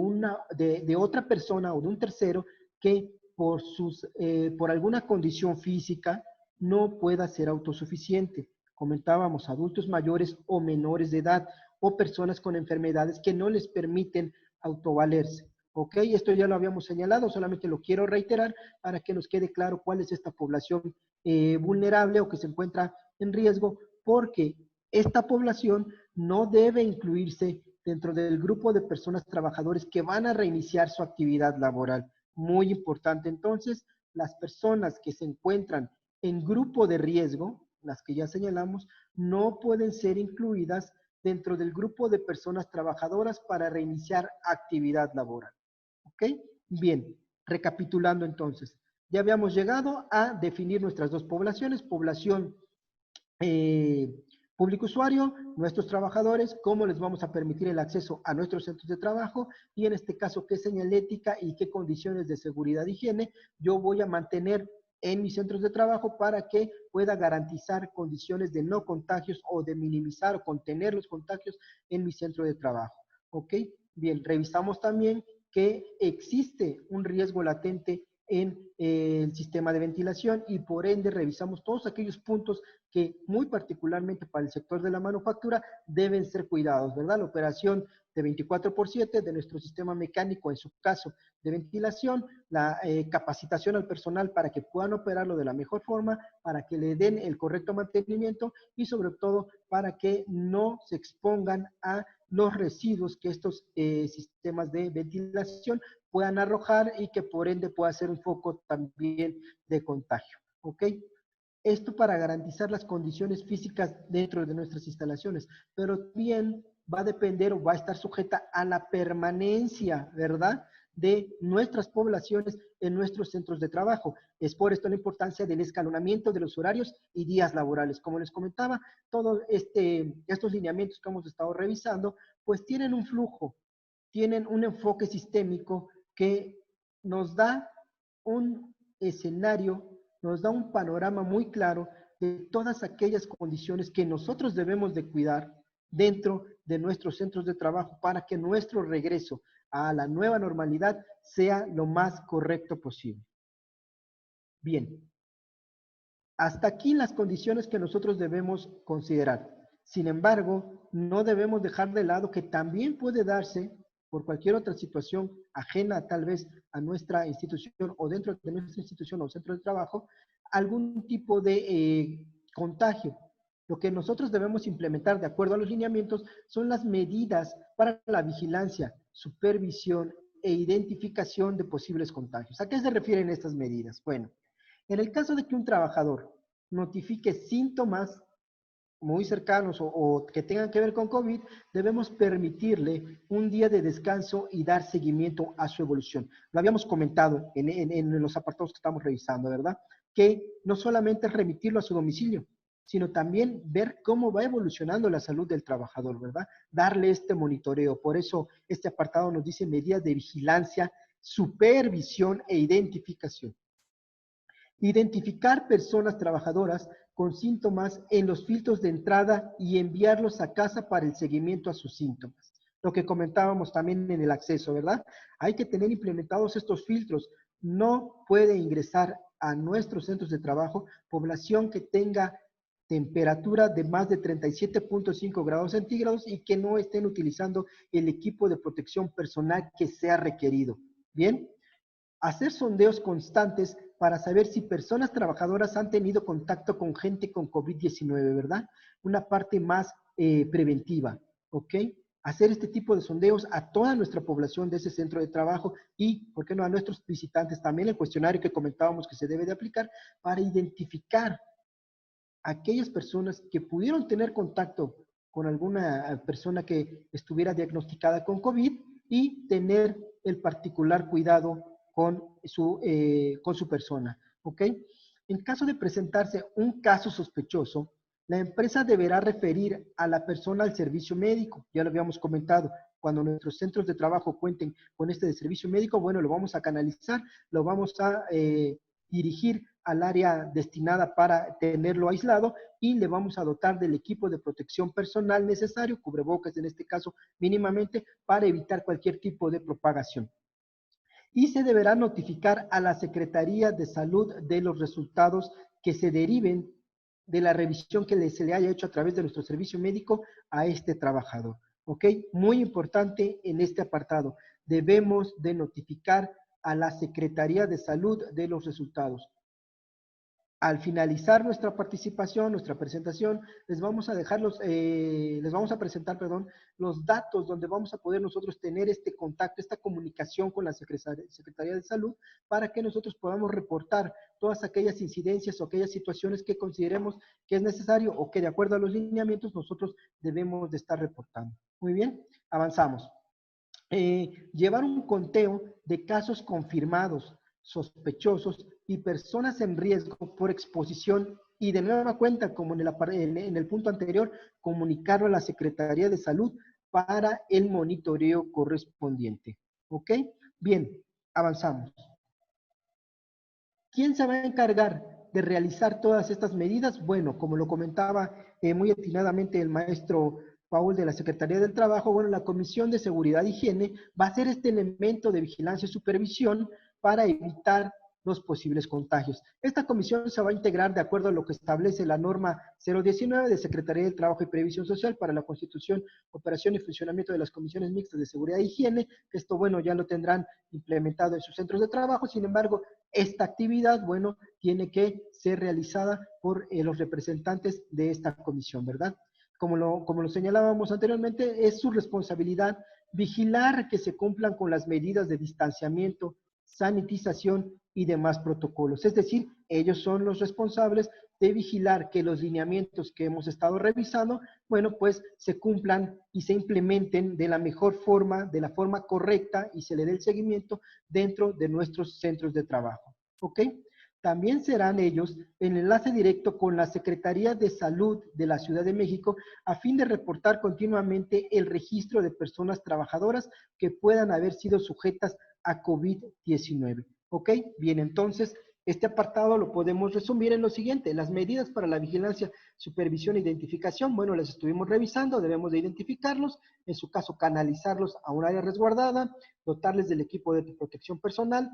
otra persona o de un tercero que por alguna condición física no pueda ser autosuficiente. Comentábamos adultos mayores o menores de edad o personas con enfermedades que no les permiten autovalerse. ¿Ok? Esto ya lo habíamos señalado, solamente lo quiero reiterar para que nos quede claro cuál es esta población vulnerable o que se encuentra en riesgo, porque esta población no debe incluirse dentro del grupo de personas trabajadores que van a reiniciar su actividad laboral. Muy importante entonces, las personas que se encuentran en grupo de riesgo, las que ya señalamos, no pueden ser incluidas dentro del grupo de personas trabajadoras para reiniciar actividad laboral. ¿Ok? Bien, recapitulando entonces, ya habíamos llegado a definir nuestras dos poblaciones, población público usuario, nuestros trabajadores, cómo les vamos a permitir el acceso a nuestros centros de trabajo y en este caso qué señalética y qué condiciones de seguridad e higiene yo voy a mantener en mis centros de trabajo para que pueda garantizar condiciones de no contagios o de minimizar o contener los contagios en mi centro de trabajo. ¿Ok? Bien, revisamos también que existe un riesgo latente en el sistema de ventilación y por ende revisamos todos aquellos puntos que muy particularmente para el sector de la manufactura deben ser cuidados, ¿verdad? La operación de 24/7 de nuestro sistema mecánico, en su caso de ventilación, la capacitación al personal para que puedan operarlo de la mejor forma, para que le den el correcto mantenimiento y sobre todo para que no se expongan a los residuos que estos sistemas de ventilación puedan arrojar y que por ende pueda ser un foco también de contagio. ¿Ok? Esto para garantizar las condiciones físicas dentro de nuestras instalaciones, pero también va a depender o va a estar sujeta a la permanencia, ¿verdad?, de nuestras poblaciones en nuestros centros de trabajo. Es por esto la importancia del escalonamiento de los horarios y días laborales. Como les comentaba, todos estos lineamientos que hemos estado revisando, pues tienen un flujo, tienen un enfoque sistémico que nos da un escenario, nos da un panorama muy claro de todas aquellas condiciones que nosotros debemos de cuidar dentro de nuestros centros de trabajo para que nuestro regreso a la nueva normalidad sea lo más correcto posible. Bien, hasta aquí las condiciones que nosotros debemos considerar. Sin embargo, no debemos dejar de lado que también puede darse por cualquier otra situación ajena tal vez a nuestra institución o dentro de nuestra institución o centro de trabajo, algún tipo de contagio. Lo que nosotros debemos implementar de acuerdo a los lineamientos son las medidas para la vigilancia, supervisión e identificación de posibles contagios. ¿A qué se refieren estas medidas? Bueno, en el caso de que un trabajador notifique síntomas muy cercanos o que tengan que ver con COVID, debemos permitirle un día de descanso y dar seguimiento a su evolución. Lo habíamos comentado en los apartados que estamos revisando, ¿verdad? Que no solamente es remitirlo a su domicilio, sino también ver cómo va evolucionando la salud del trabajador, ¿verdad? Darle este monitoreo. Por eso este apartado nos dice medidas de vigilancia, supervisión e identificación. Identificar personas trabajadoras con síntomas en los filtros de entrada y enviarlos a casa para el seguimiento a sus síntomas. Lo que comentábamos también en el acceso, ¿verdad? Hay que tener implementados estos filtros. No puede ingresar a nuestros centros de trabajo población que tenga temperatura de más de 37.5 grados centígrados y que no estén utilizando el equipo de protección personal que sea requerido. Bien, hacer sondeos constantes para saber si personas trabajadoras han tenido contacto con gente con COVID-19, ¿verdad? Una parte más preventiva, ¿ok? Hacer este tipo de sondeos a toda nuestra población de ese centro de trabajo y, ¿por qué no?, a nuestros visitantes también, el cuestionario que comentábamos que se debe de aplicar para identificar aquellas personas que pudieron tener contacto con alguna persona que estuviera diagnosticada con COVID y tener el particular cuidado con su persona, ¿ok? En caso de presentarse un caso sospechoso, la empresa deberá referir a la persona al servicio médico. Ya lo habíamos comentado, cuando nuestros centros de trabajo cuenten con este de servicio médico, bueno, lo vamos a canalizar, lo vamos a dirigir al área destinada para tenerlo aislado y le vamos a dotar del equipo de protección personal necesario, cubrebocas en este caso mínimamente, para evitar cualquier tipo de propagación. Y se deberá notificar a la Secretaría de Salud de los resultados que se deriven de la revisión que se le haya hecho a través de nuestro servicio médico a este trabajador. ¿Ok? Muy importante en este apartado. Debemos de notificar a la Secretaría de Salud de los resultados. Al finalizar nuestra participación, nuestra presentación, les vamos a presentar, perdón, los datos donde vamos a poder nosotros tener este contacto, esta comunicación con la Secretaría de Salud para que nosotros podamos reportar todas aquellas incidencias o aquellas situaciones que consideremos que es necesario o que de acuerdo a los lineamientos nosotros debemos de estar reportando. Muy bien, avanzamos. Llevar un conteo de casos confirmados, sospechosos y personas en riesgo por exposición y de nueva cuenta, como en el punto anterior, comunicarlo a la Secretaría de Salud para el monitoreo correspondiente. ¿Ok? Bien, avanzamos. ¿Quién se va a encargar de realizar todas estas medidas? Bueno, como lo comentaba muy atinadamente el maestro Paul de la Secretaría del Trabajo, bueno, la Comisión de Seguridad e Higiene va a ser este elemento de vigilancia y supervisión para evitar los posibles contagios. Esta comisión se va a integrar de acuerdo a lo que establece la norma 019 de Secretaría del Trabajo y Previsión Social para la constitución, operación y funcionamiento de las comisiones mixtas de seguridad e higiene. Esto, bueno, ya lo tendrán implementado en sus centros de trabajo. Sin embargo, esta actividad, bueno, tiene que ser realizada por los representantes de esta comisión, ¿verdad? Como lo señalábamos anteriormente, es su responsabilidad vigilar que se cumplan con las medidas de distanciamiento, sanitización y demás protocolos. Es decir, ellos son los responsables de vigilar que los lineamientos que hemos estado revisando, bueno, pues se cumplan y se implementen de la mejor forma, de la forma correcta y se le dé el seguimiento dentro de nuestros centros de trabajo. ¿Ok? También serán ellos el enlace directo con la Secretaría de Salud de la Ciudad de México a fin de reportar continuamente el registro de personas trabajadoras que puedan haber sido sujetas a COVID-19. ¿Ok? Bien, entonces, este apartado lo podemos resumir en lo siguiente. Las medidas para la vigilancia, supervisión e identificación, bueno, las estuvimos revisando, debemos de identificarlos, en su caso canalizarlos a un área resguardada, dotarles del equipo de protección personal,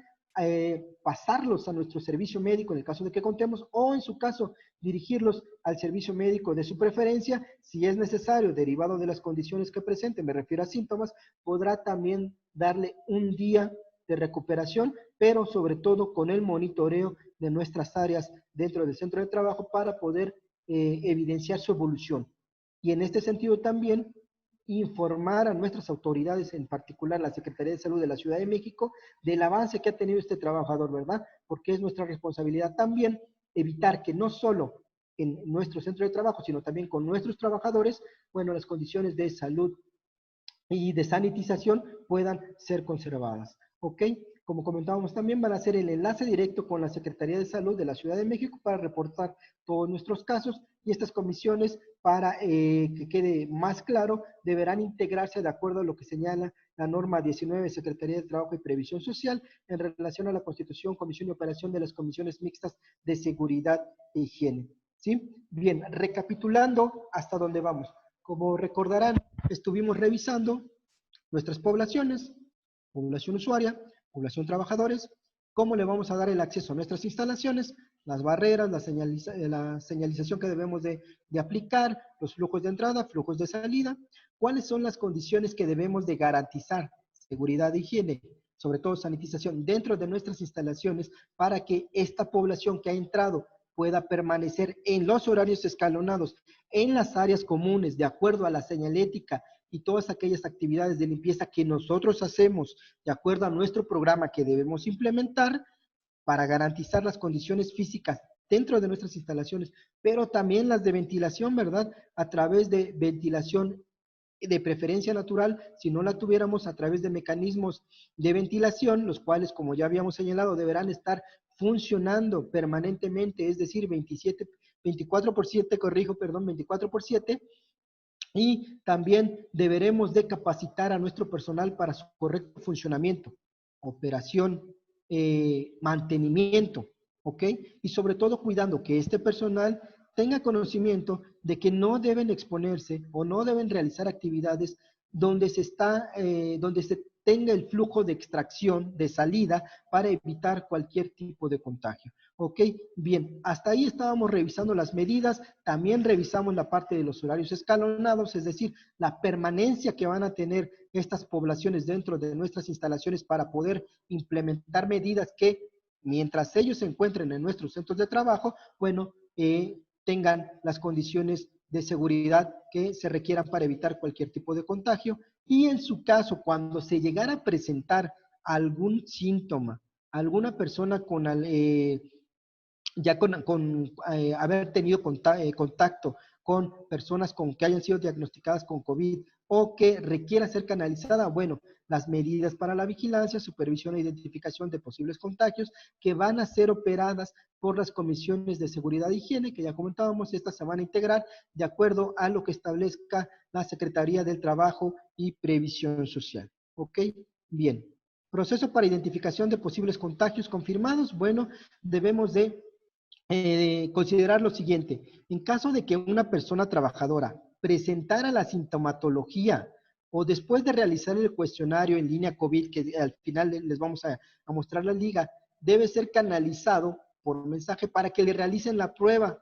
pasarlos a nuestro servicio médico en el caso de que contemos, o en su caso dirigirlos al servicio médico de su preferencia, si es necesario, derivado de las condiciones que presenten, me refiero a síntomas, podrá también darle un día de recuperación, pero sobre todo con el monitoreo de nuestras áreas dentro del centro de trabajo para poder evidenciar su evolución. Y en este sentido también informar a nuestras autoridades, en particular la Secretaría de Salud de la Ciudad de México, del avance que ha tenido este trabajador, ¿verdad? Porque es nuestra responsabilidad también evitar que no solo en nuestro centro de trabajo, sino también con nuestros trabajadores, bueno, las condiciones de salud y de sanitización puedan ser conservadas. ¿Ok? Como comentábamos también, van a hacer el enlace directo con la Secretaría de Salud de la Ciudad de México para reportar todos nuestros casos y estas comisiones, para que quede más claro, deberán integrarse de acuerdo a lo que señala la norma 19 de Secretaría de Trabajo y Previsión Social en relación a la constitución, comisión y operación de las comisiones mixtas de seguridad e higiene. ¿Sí? Bien, recapitulando hasta dónde vamos. Como recordarán, estuvimos revisando nuestras poblaciones, población usuaria, población trabajadores, cómo le vamos a dar el acceso a nuestras instalaciones, las barreras, la señalización que debemos de aplicar, los flujos de entrada, flujos de salida, cuáles son las condiciones que debemos de garantizar, seguridad e higiene, sobre todo sanitización, dentro de nuestras instalaciones para que esta población que ha entrado pueda permanecer en los horarios escalonados, en las áreas comunes, de acuerdo a la señalética y todas aquellas actividades de limpieza que nosotros hacemos de acuerdo a nuestro programa que debemos implementar para garantizar las condiciones físicas dentro de nuestras instalaciones, pero también las de ventilación, ¿verdad? A través de ventilación de preferencia natural, si no la tuviéramos a través de mecanismos de ventilación, los cuales, como ya habíamos señalado, deberán estar funcionando permanentemente, es decir, 24 por 7, corrijo, perdón, 24 por 7, y también deberemos de capacitar a nuestro personal para su correcto funcionamiento, operación, mantenimiento, ¿ok? Y sobre todo cuidando que este personal tenga conocimiento de que no deben exponerse o no deben realizar actividades donde se tenga el flujo de extracción, de salida, para evitar cualquier tipo de contagio. ¿Ok? Bien, hasta ahí estábamos revisando las medidas, también revisamos la parte de los horarios escalonados, es decir, la permanencia que van a tener estas poblaciones dentro de nuestras instalaciones para poder implementar medidas que, mientras ellos se encuentren en nuestros centros de trabajo, bueno, tengan las condiciones de seguridad que se requieran para evitar cualquier tipo de contagio. Y en su caso, cuando se llegara a presentar algún síntoma, alguna persona con haber tenido contacto con personas que hayan sido diagnosticadas con COVID o que requiera ser canalizada, bueno, las medidas para la vigilancia, supervisión e identificación de posibles contagios que van a ser operadas por las comisiones de seguridad e higiene, que ya comentábamos, estas se van a integrar de acuerdo a lo que establezca la Secretaría del Trabajo y Previsión Social. ¿Ok? Bien. Proceso para identificación de posibles contagios confirmados. Bueno, debemos de considerar lo siguiente. En caso de que una persona trabajadora presentara la sintomatología o después de realizar el cuestionario en línea COVID, que al final les vamos a mostrar la liga, debe ser canalizado por mensaje para que le realicen la prueba.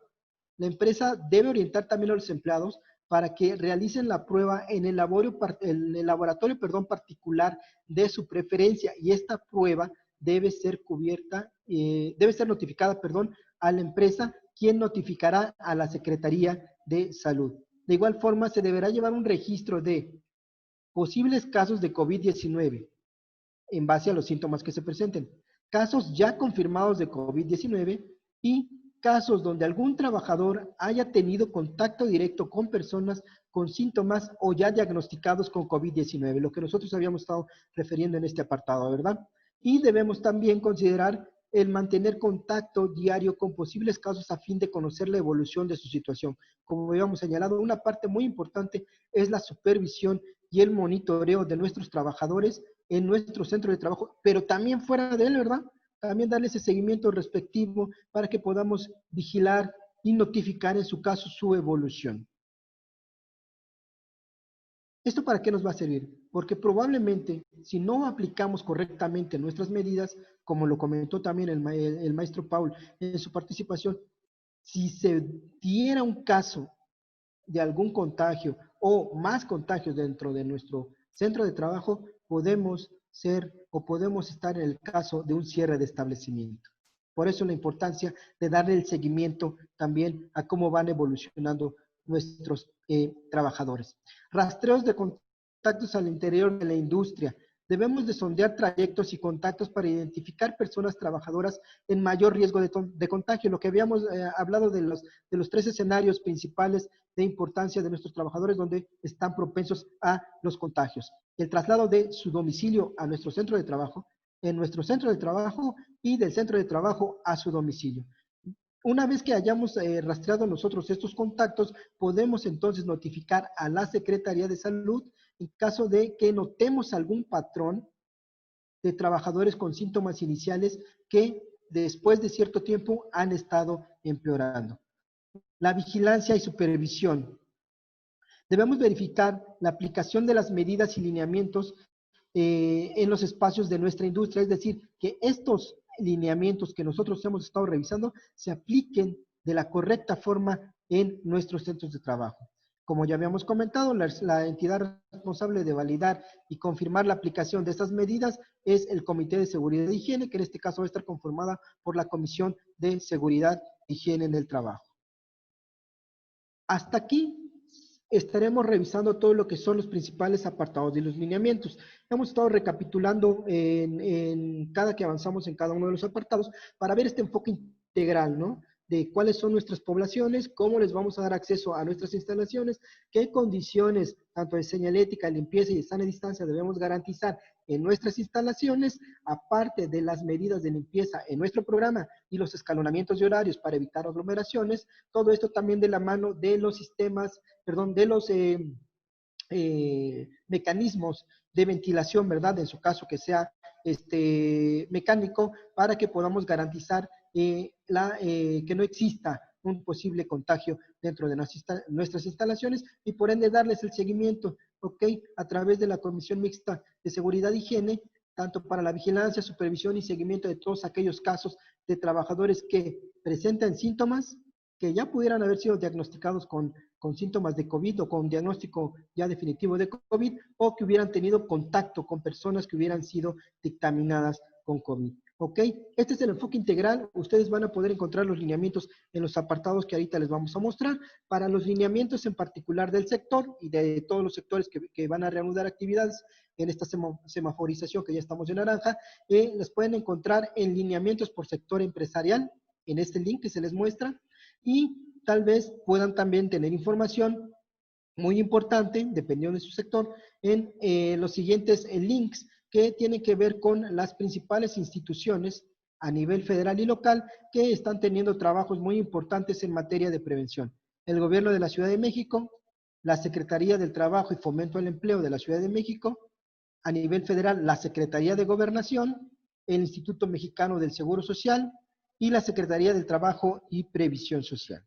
La empresa debe orientar también a los empleados para que realicen la prueba en el laboratorio particular de su preferencia, y esta prueba debe ser debe ser notificada, a la empresa, quien notificará a la Secretaría de Salud. De igual forma, se deberá llevar un registro de posibles casos de COVID-19 en base a los síntomas que se presenten, casos ya confirmados de COVID-19 y casos donde algún trabajador haya tenido contacto directo con personas con síntomas o ya diagnosticados con COVID-19, lo que nosotros habíamos estado refiriendo en este apartado, ¿verdad? Y debemos también considerar el mantener contacto diario con posibles casos a fin de conocer la evolución de su situación. Como habíamos señalado, una parte muy importante es la supervisión y el monitoreo de nuestros trabajadores en nuestro centro de trabajo, pero también fuera de él, ¿verdad? También darle ese seguimiento respectivo para que podamos vigilar y notificar en su caso su evolución. ¿Esto para qué nos va a servir? Porque probablemente si no aplicamos correctamente nuestras medidas, como lo comentó también el maestro Paul en su participación, si se diera un caso de algún contagio o más contagios dentro de nuestro centro de trabajo, podemos estar en el caso de un cierre de establecimiento. Por eso la importancia de darle el seguimiento también a cómo van evolucionando nuestros trabajadores. Rastreos de contactos al interior de la industria. Debemos de sondear trayectos y contactos para identificar personas trabajadoras en mayor riesgo de contagio. Lo que habíamos hablado de los 3 escenarios principales de importancia de nuestros trabajadores donde están propensos a los contagios. El traslado de su domicilio a nuestro centro de trabajo, en nuestro centro de trabajo y del centro de trabajo a su domicilio. Una vez que hayamos rastreado nosotros estos contactos, podemos entonces notificar a la Secretaría de Salud en caso de que notemos algún patrón de trabajadores con síntomas iniciales que después de cierto tiempo han estado empeorando. la vigilancia y supervisión. Debemos verificar la aplicación de las medidas y lineamientos en los espacios de nuestra industria, es decir, que estos lineamientos que nosotros hemos estado revisando se apliquen de la correcta forma en nuestros centros de trabajo. Como ya habíamos comentado, la entidad responsable de validar y confirmar la aplicación de estas medidas es el Comité de Seguridad e Higiene, que en este caso va a estar conformada por la Comisión de Seguridad e Higiene en el Trabajo. Hasta aquí estaremos revisando todo lo que son los principales apartados de los lineamientos. Hemos estado recapitulando en cada que avanzamos en cada uno de los apartados para ver este enfoque integral, ¿no? De cuáles son nuestras poblaciones, cómo les vamos a dar acceso a nuestras instalaciones, qué condiciones, tanto de señalética, limpieza y de sana distancia, debemos garantizar en nuestras instalaciones, aparte de las medidas de limpieza en nuestro programa y los escalonamientos de horarios para evitar aglomeraciones, todo esto también de la mano de los sistemas, perdón, de los mecanismos de ventilación, ¿verdad? En su caso que sea mecánico, para que podamos garantizar que no exista un posible contagio dentro de nuestras instalaciones y por ende darles el seguimiento, ¿ok? A través de la Comisión Mixta de Seguridad e Higiene, tanto para la vigilancia, supervisión y seguimiento de todos aquellos casos de trabajadores que presentan síntomas que ya pudieran haber sido diagnosticados con síntomas de COVID o con diagnóstico ya definitivo de COVID o que hubieran tenido contacto con personas que hubieran sido dictaminadas con COVID. ¿Ok? Este es el enfoque integral. Ustedes van a poder encontrar los lineamientos en los apartados que ahorita les vamos a mostrar. Para los lineamientos en particular del sector y de todos los sectores que van a reanudar actividades en esta semaforización que ya estamos en naranja, las pueden encontrar en lineamientos por sector empresarial, en este link que se les muestra, y tal vez puedan también tener información muy importante, dependiendo de su sector, en los siguientes links que tienen que ver con las principales instituciones a nivel federal y local que están teniendo trabajos muy importantes en materia de prevención. El Gobierno de la Ciudad de México, la Secretaría del Trabajo y Fomento al Empleo de la Ciudad de México, a nivel federal, la Secretaría de Gobernación, el Instituto Mexicano del Seguro Social y la Secretaría del Trabajo y Previsión Social.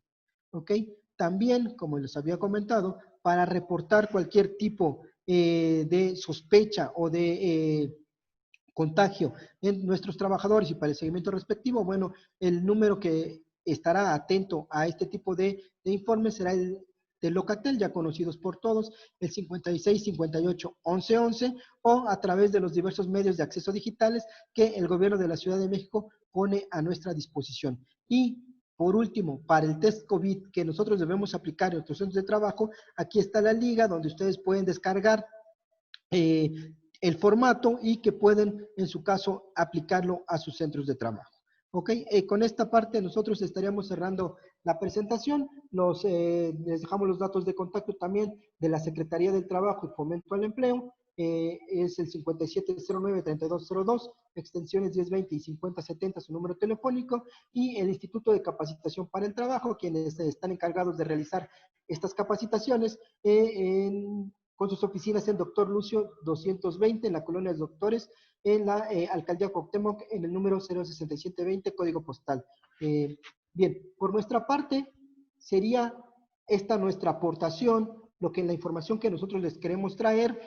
¿Ok? También, como les había comentado, para reportar cualquier tipo de sospecha o de contagio en nuestros trabajadores y para el seguimiento respectivo, bueno, el número que estará atento a este tipo de informes será el de Locatel, ya conocidos por todos, el 56 58 11 11, o a través de los diversos medios de acceso digitales que el Gobierno de la Ciudad de México pone a nuestra disposición. Y por último, para el test COVID que nosotros debemos aplicar en nuestros centros de trabajo, aquí está la liga donde ustedes pueden descargar el formato y que pueden, en su caso, aplicarlo a sus centros de trabajo. ¿Ok? Con esta parte nosotros estaríamos cerrando la presentación. Les dejamos los datos de contacto también de la Secretaría del Trabajo y Fomento al Empleo. Es el 5709-3202, extensiones 1020 y 5070, su número telefónico, y el Instituto de Capacitación para el Trabajo, quienes están encargados de realizar estas capacitaciones con sus oficinas en Doctor Lucio 220, en la Colonia de Doctores, en la Alcaldía Cuauhtémoc, en el número 06720, código postal. Bien, por nuestra parte, sería esta nuestra aportación, la información que nosotros les queremos traer,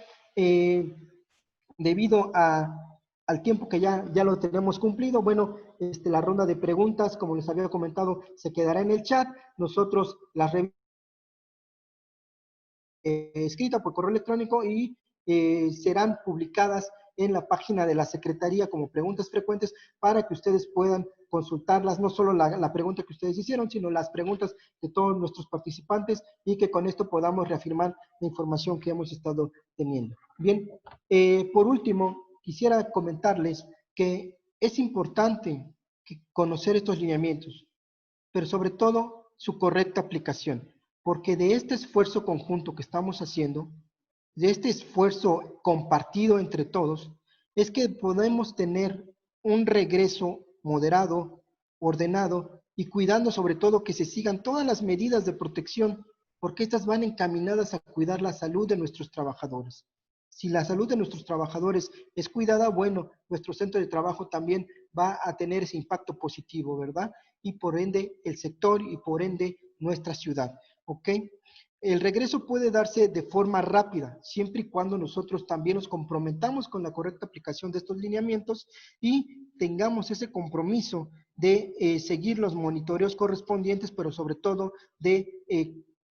debido al tiempo que ya lo tenemos cumplido. Bueno, la ronda de preguntas, como les había comentado, se quedará en el chat. Nosotros las escrita por correo electrónico y serán publicadas en la página de la Secretaría como preguntas frecuentes para que ustedes puedan consultarlas, no solo la pregunta que ustedes hicieron, sino las preguntas de todos nuestros participantes y que con esto podamos reafirmar la información que hemos estado teniendo. Bien, por último, quisiera comentarles que es importante conocer estos lineamientos, pero sobre todo su correcta aplicación, porque de este esfuerzo conjunto que estamos haciendo, de este esfuerzo compartido entre todos, es que podemos tener un regreso moderado, ordenado y cuidando sobre todo que se sigan todas las medidas de protección, porque estas van encaminadas a cuidar la salud de nuestros trabajadores. Si la salud de nuestros trabajadores es cuidada, bueno, nuestro centro de trabajo también va a tener ese impacto positivo, ¿verdad? Y por ende el sector y por ende nuestra ciudad, ¿ok? El regreso puede darse de forma rápida, siempre y cuando nosotros también nos comprometamos con la correcta aplicación de estos lineamientos y tengamos ese compromiso de seguir los monitoreos correspondientes, pero sobre todo de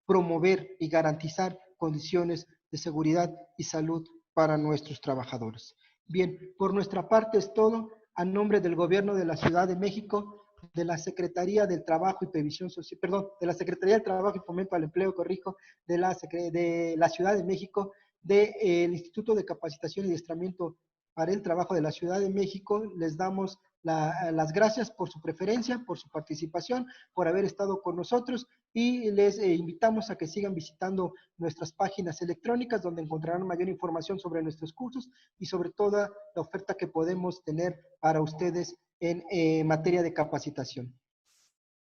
promover y garantizar condiciones de seguridad y salud para nuestros trabajadores. Bien, por nuestra parte es todo. A nombre del Gobierno de la Ciudad de México, de la Secretaría del Trabajo y Previsión Social, perdón, de la Secretaría del Trabajo y Fomento al Empleo, corrijo, de la Ciudad de México, del Instituto de Capacitación y Adiestramiento para el Trabajo de la Ciudad de México, les damos las gracias por su preferencia, por su participación, por haber estado con nosotros y les invitamos a que sigan visitando nuestras páginas electrónicas donde encontrarán mayor información sobre nuestros cursos y sobre toda la oferta que podemos tener para ustedes en materia de capacitación.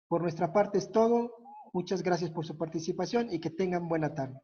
Por nuestra parte es todo. Muchas gracias por su participación y que tengan buena tarde.